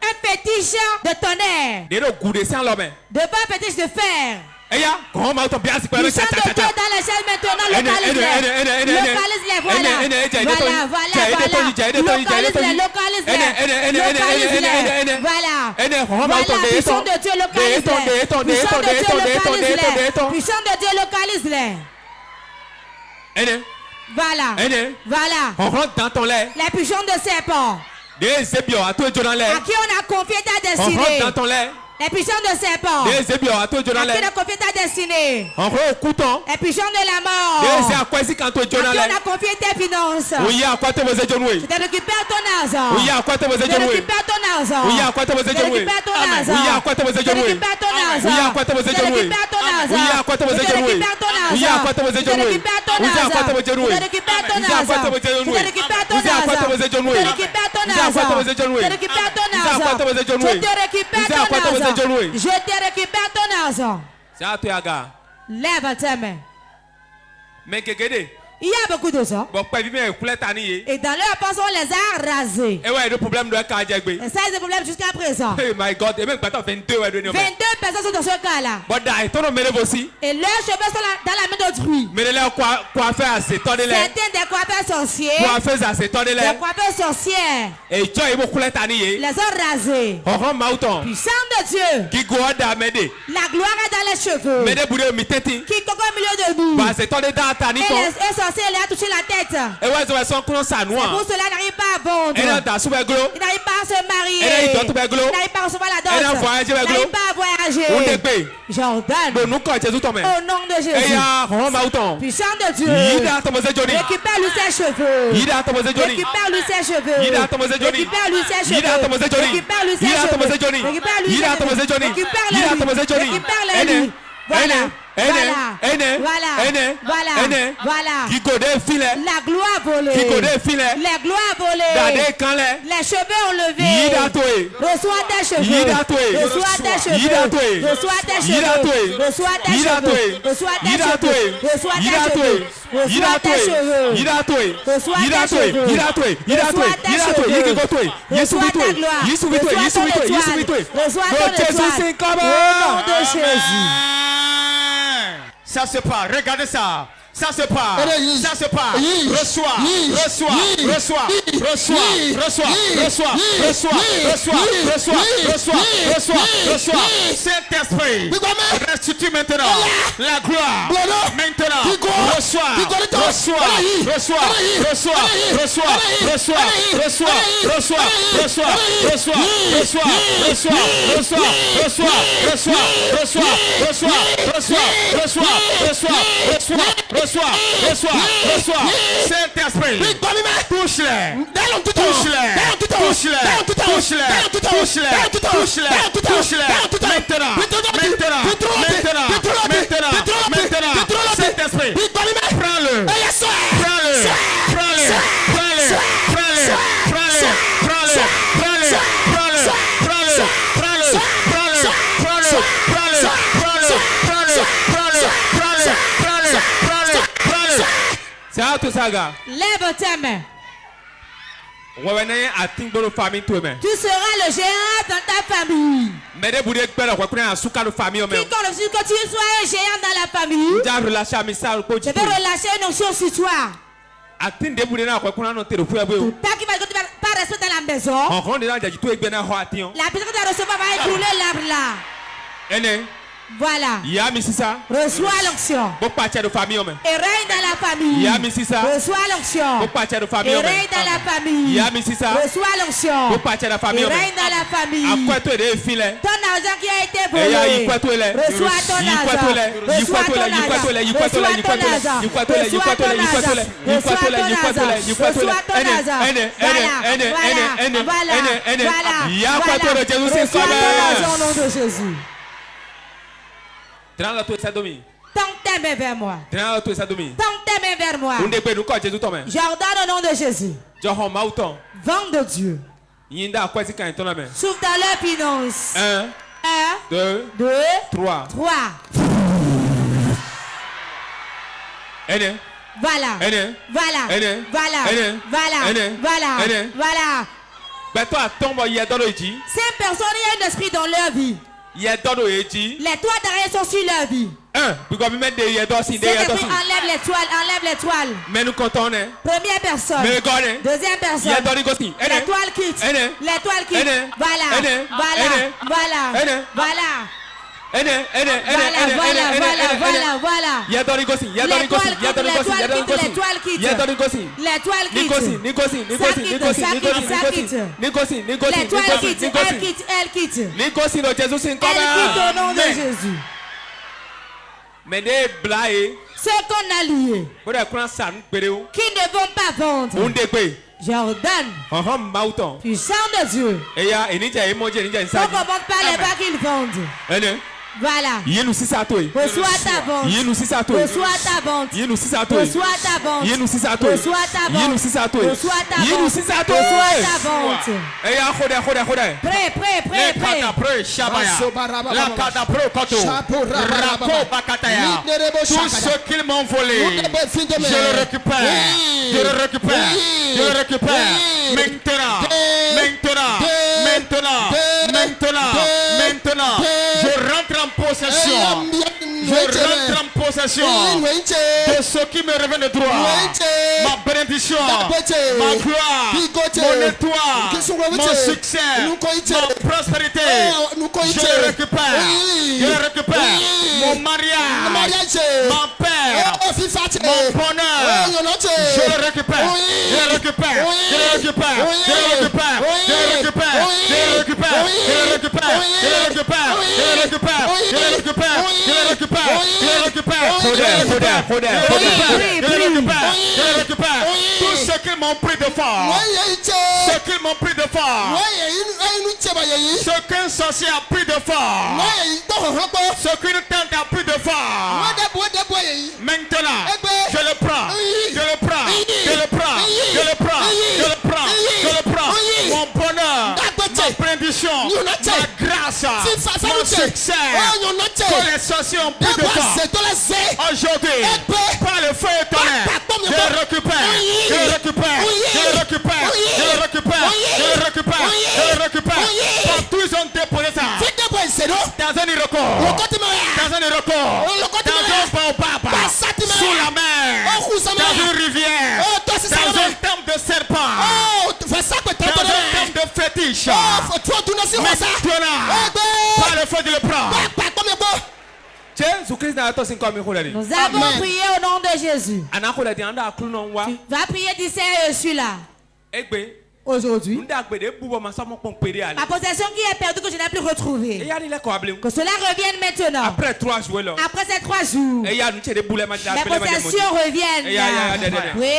un fétiche de tonnerre. Devant un fétiche de fer. Puissance de Dieu dans les chaînes maintenant, localise-les. Localise-les, voilà. Localise-les. Voilà. Puissance de Dieu, localise-les. Puissance de Dieu, localise-les. Voilà. On rentre dans ton lait. La puissance de serpent. À qui on a confié ta destinée. On rentre dans ton lait. La puissance de serpent. À qui on a confié ta destinée. La puissance de la mort. À qui on a confié tes finances. Tu te récupères ton argent. Tu te récupères ton argent. Tu te récupères ton argent. Tu te récupères ton argent. Tu te récupères ton argent. Tu te récupères ton argent. Tu te récupères ton argent. Tu te récupères ton argent. Tu te récupères ton argent. Tu te récupères ton argent. Tu te récupères ton argent. Tu te récupères ton argent. Je te récupère ton argent. Lève ta main. Il y a beaucoup de gens. Et dans leur pensée, on les a rasés. Et ça, c'est le problème jusqu'à présent. Hey my God, 22 personnes sont dans ce cas-là. Et leurs cheveux sont dans la main d'autrui. Certains des coiffeurs sorciers. Des coiffeurs sorcières. Les ont rasés. Puissant de Dieu. La gloire est dans les cheveux. Qui coque au milieu de nous. Et les sorciers, il a touché la tête. C'est pour cela qu'il n'arrive pas à vendre. Il n'arrive pas à se marier. Il n'arrive pas à recevoir la dot. Il n'arrive pas à voyager. J'ordonne. Au nom de Jésus. Puissant de Dieu. Récupère-lui ses cheveux. Récupère-lui ses cheveux. Récupère-lui ses cheveux. Récupère-lui ses cheveux. Récupère-lui ses cheveux. Récupère-les. Voilà. La gloire volée. Les gloires volées. Les cheveux enlevés. Reçois tes cheveux. Reçois tes cheveux. Reçois tes cheveux. Reçois tes cheveux. Reçois tes cheveux. Reçois tes cheveux. Reçois tes cheveux. Reçois tes cheveux. Reçois tes cheveux. Reçois ta gloire. Reçois ton étoile. Reçois ton étoile. Au nom de Jésus. Ça se part, regardez ça. Ça se part, ça se part. Reçois. Saint-Esprit, restitue maintenant la gloire. Maintenant, reçois. Saint-Esprit, touche-les. Maintenant, Saint-Esprit, prends-le. Lève ta main. Tu seras le géant dans ta famille. Quiconque que tu sois un géant dans la famille, je vais relâcher une onction sur toi. Tout qui va pas rester dans la maison, la personne qui va recevoir va écrouler l'arbre là. Voilà. Reçois l'onction. Et règne dans la famille. Reçois l'onction. Et règne dans la famille. Reçois l'onction. Et règne dans la famille. Ton argent qui a été volé. Reçois ton argent. Reçois ton argent. Reçois ton argent. Reçois ton argent. Reçois ton argent. Reçois ton argent. Voilà. Reçois ton argent au nom de Jésus. Tends tes mains vers moi. Tends tes mains vers moi. J'ordonne au nom de Jésus. Vent de Dieu. Souffle dans leur finance. 1, 2, 3. Voilà. Ces personnes, il y a un esprit dans leur vie. Les toits d'arrêt sont sur leur vie. C'est écrit, enlève les toiles. Mais nous comptons. Première personne. Deuxième personne. Les toiles quittent. Voilà. Mais des blagues. Ceux qu'on a liés. Qui ne vont pas vendre. Jordan. Puissant de Dieu. On ne commande pas les bas qu'ils vendent. Voilà. Reçois ta vente. Reçois ta vente. Reçois ta vente. Reçois ta vente. Reçois ta vente. Reçois ta vente. Prêt. Tout ce qu'ils m'ont volé, je le récupère. Je le récupère. Maintenant. Je rentre en possession. De ce qui me revient de droit. Ma bénédiction, ma gloire, mon étoile, mon succès, ma prospérité. Je le récupère. Mon mariage, ma paix, mon bonheur. Je le récupère. Tout ce qu'ils m'ont pris de fort. Ce qu'un sorcier a pris de fort. Ce qu'une tante a pris de fort. Maintenant, je le prends. Mon bonheur, ma bénédiction, ma grâce, mon succès. Que les sorciers ont pris de fort. Aujourd'hui, par le feu étonnel, je le récupère. Partout ils ont déposé ça. Dans un iroko. Dans un baobab. Sous la mer. Dans une rivière. Dans un temple de serpent. Dans un temple de fétiche. Maintenant, par le feu, je le prends. Nous avons prié au nom de Jésus. Tu vas prier d'ici et celui-là. Aujourd'hui, ma possession qui est perdue que je n'ai plus retrouvée. Que cela revienne maintenant. Après ces 3 jours, mes possessions reviennent. Oui.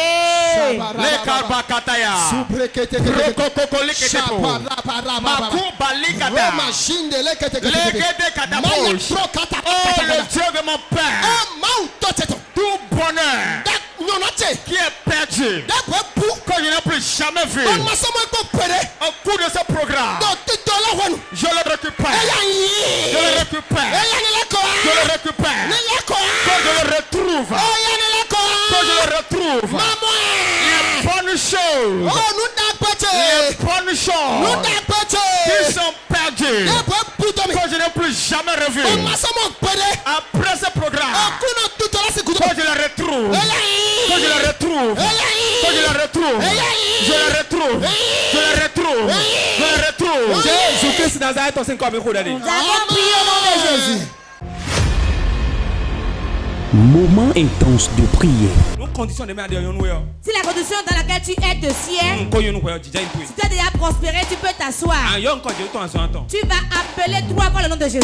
Oh, le Dieu de mon Père, tout bonheur qui est perdu, que je n'ai plus jamais vu, au cours de ce programme, je le récupère. Que je le retrouve. Les bonnes choses qui sont perdues, que je n'ai plus jamais revues. Après ce programme, que je le retrouve. Jésus-Christ Nazareth, nous avons prié au nom de Jésus. Moment intense de prière. Si la condition dans laquelle tu es de sienne, si tu as déjà prospéré, tu peux t'asseoir. Tu vas appeler 3 fois le nom de Jésus.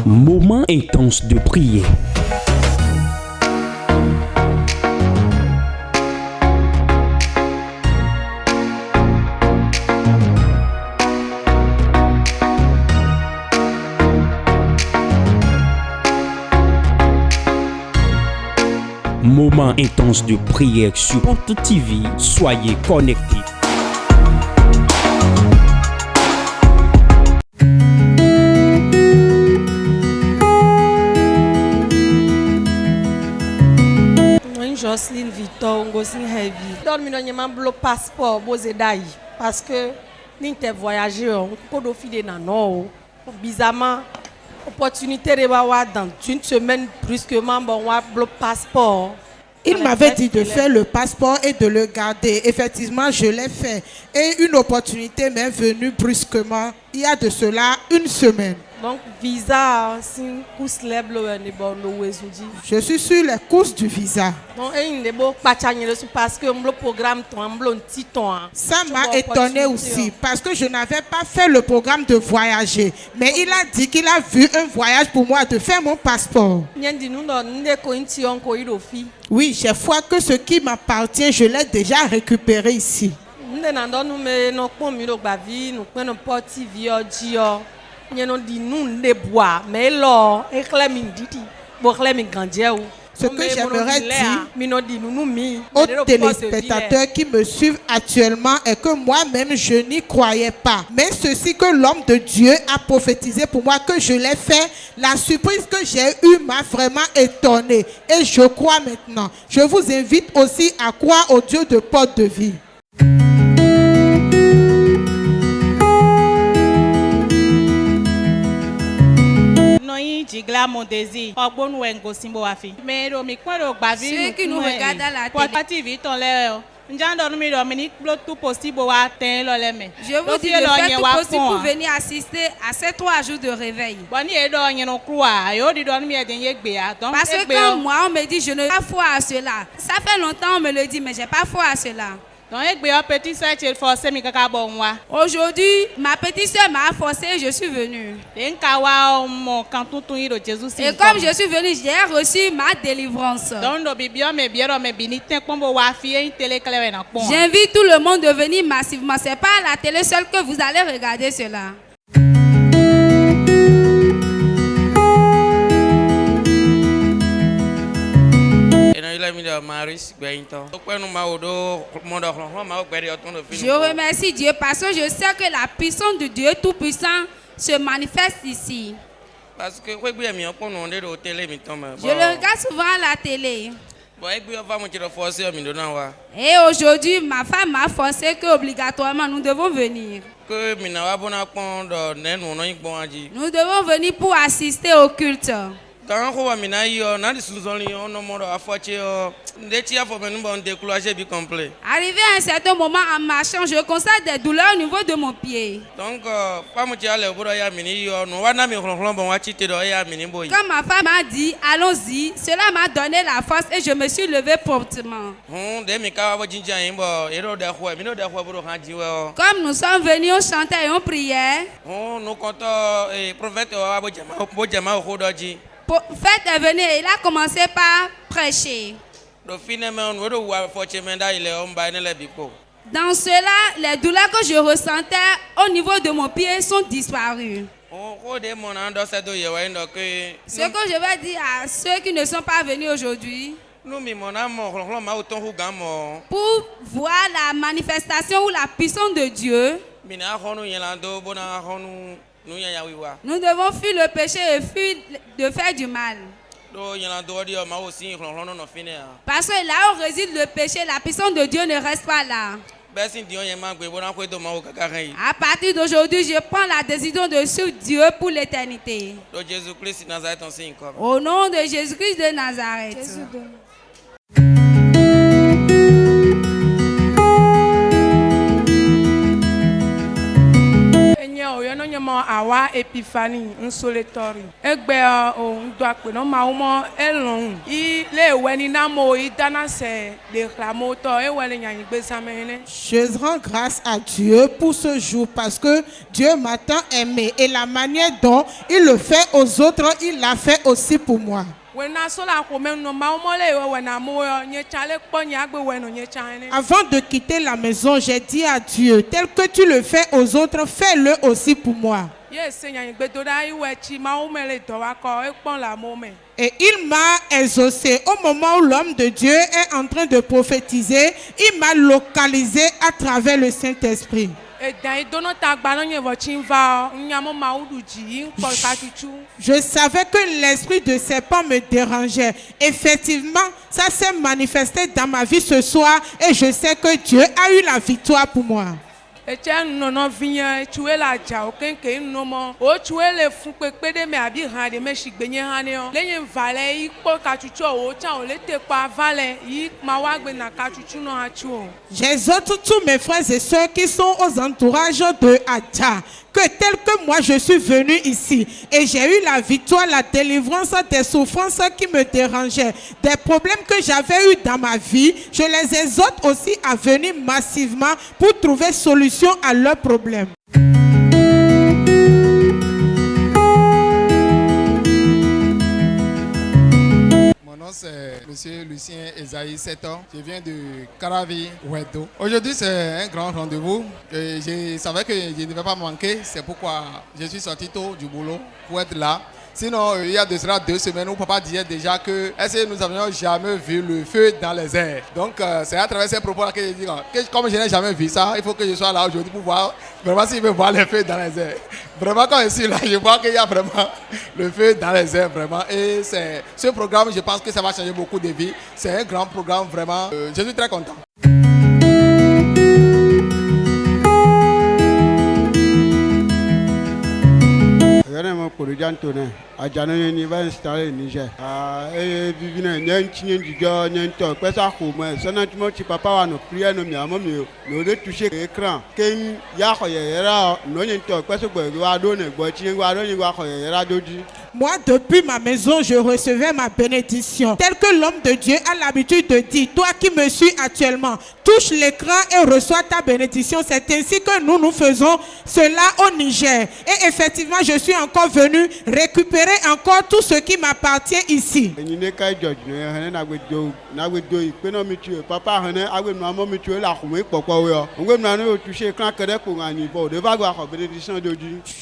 Moment intense de prière. Moment intense de prière sur Porte TV. Soyez connectés. Jocelyn Victor Ngosin Heavy. Donne mon passeport Bozedai parce que ni te voyager on ko file na non bizarrement opportunité de voir dans une semaine brusquement bon wa passeport. Il m'avait dit de faire le passeport et de le garder. Effectivement, je l'ai fait. Et une opportunité m'est venue brusquement, il y a de cela une semaine. Donc, visa, je suis sur les courses du visa. Ça m'a étonné aussi parce que je n'avais pas fait le programme de voyager. Mais il a dit qu'il a vu un voyage pour moi de faire mon passeport. Oui, j'ai foi que ce qui m'appartient, je l'ai déjà récupéré ici. Ce que j'aimerais dire aux téléspectateurs qui me suivent actuellement est que moi-même je n'y croyais pas. Mais ceci que l'homme de Dieu a prophétisé pour moi, que je l'ai fait, la surprise que j'ai eue m'a vraiment étonné. Et je crois maintenant. Je vous invite aussi à croire au Dieu de porte de vie. Mon désir. Ceux qui nous regardent à la télé. Je vous dis de faire tout possible pour venir assister à ces 3 jours de réveil. Parce que quand moi on me dit je n'ai pas foi à cela. Ça fait longtemps on me le dit mais j'ai pas foi à cela. Aujourd'hui, ma petite soeur m'a forcé et je suis venue. Et comme je suis venue, j'ai reçu ma délivrance. J'invite tout le monde de venir massivement. Ce n'est pas à la télé seule que vous allez regarder cela. Je remercie Dieu parce que je sais que la puissance de Dieu Tout-Puissant se manifeste ici. Je le regarde souvent à la télé. Et aujourd'hui, ma femme m'a forcé qu'obligatoirement nous devons venir. Nous devons venir pour assister au culte. Arrivé à un certain moment en marchant, je constate des douleurs au niveau de mon pied. Donc, quand ma femme m'a dit, allons-y, cela m'a donné la force et je me suis levé promptement. Comme nous sommes venus, on chantait et on priait. Faites venir, il a commencé par prêcher. Dans cela, les douleurs que je ressentais au niveau de mon pied sont disparues. Ce que je vais dire à ceux qui ne sont pas venus aujourd'hui, pour voir la manifestation ou la puissance de Dieu, nous devons fuir le péché et fuir de faire du mal. Parce que là où réside le péché, la puissance de Dieu ne reste pas là. À partir d'aujourd'hui, je prends la décision de suivre Dieu pour l'éternité. Au nom de Jésus-Christ de Nazareth. Awa Epiphanie Nsoletori egbe o ndo ape no ma umo elon I le weni na mo I dana se de klamoto e wele nyanyi gbe samene. Je rends grâce à Dieu pour ce jour parce que Dieu m'a tant aimé et la manière dont il le fait aux autres, il l'a fait aussi pour moi. Avant de quitter la maison, j'ai dit à Dieu, tel que tu le fais aux autres, fais-le aussi pour moi. Et il m'a exaucé. Au moment où l'homme de Dieu est en train de prophétiser, il m'a localisé à travers le Saint-Esprit. Je savais que l'esprit de serpent me dérangeait. Effectivement, ça s'est manifesté dans ma vie ce soir et je sais que Dieu a eu la victoire pour moi. J'exhorte tous mes frères et sœurs qui sont aux entourages de Adja, que tel que moi je suis venu ici et j'ai eu la victoire, la délivrance des souffrances qui me dérangeaient, des problèmes que j'avais eu dans ma vie, je les exhorte aussi à venir massivement pour trouver solution à leurs problèmes. C'est Monsieur Lucien Esaïe, 7 ans. Je viens de Karavi, Wedo. Aujourd'hui, c'est un grand rendez-vous. Je savais que je ne vais pas manquer. C'est pourquoi je suis sorti tôt du boulot pour être là. Sinon, il y a de cela 2 semaines où papa disait déjà que est-ce que nous n'avions jamais vu le feu dans les airs. Donc, c'est à travers ces propos-là que je dis que comme je n'ai jamais vu ça, il faut que je sois là aujourd'hui pour voir vraiment s'il veut voir le feu dans les airs. Vraiment, quand je suis là, je vois qu'il y a vraiment le feu dans les airs, vraiment. Et ce programme, je pense que ça va changer beaucoup de vies. C'est un grand programme, vraiment. Je suis très content. Ni va installer au Niger. Et vivre nyen tinye diga nyen to pesa ko mo sanatimo ti papa wa no prière no mi amo mi no de toucher écran ken ya ko yera no nyen to pesa gbo wa do ne gbo tinye wa do ni wa ko yera doji. Moi, depuis ma maison, je recevais ma bénédiction. Tel que l'homme de Dieu a l'habitude de dire, toi qui me suis actuellement, touche l'écran et reçois ta bénédiction. C'est ainsi que nous faisons cela au Niger. Et effectivement, je suis encore venu récupérer encore tout ce qui m'appartient ici.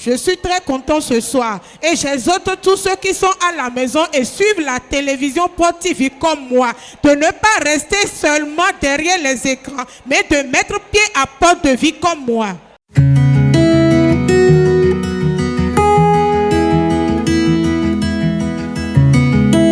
Je suis très content ce soir et j'exhorte tous ceux qui sont à la maison et suivent la télévision Port TV comme moi de ne pas rester seulement derrière les écrans, mais de mettre pied à Port de Vie comme moi.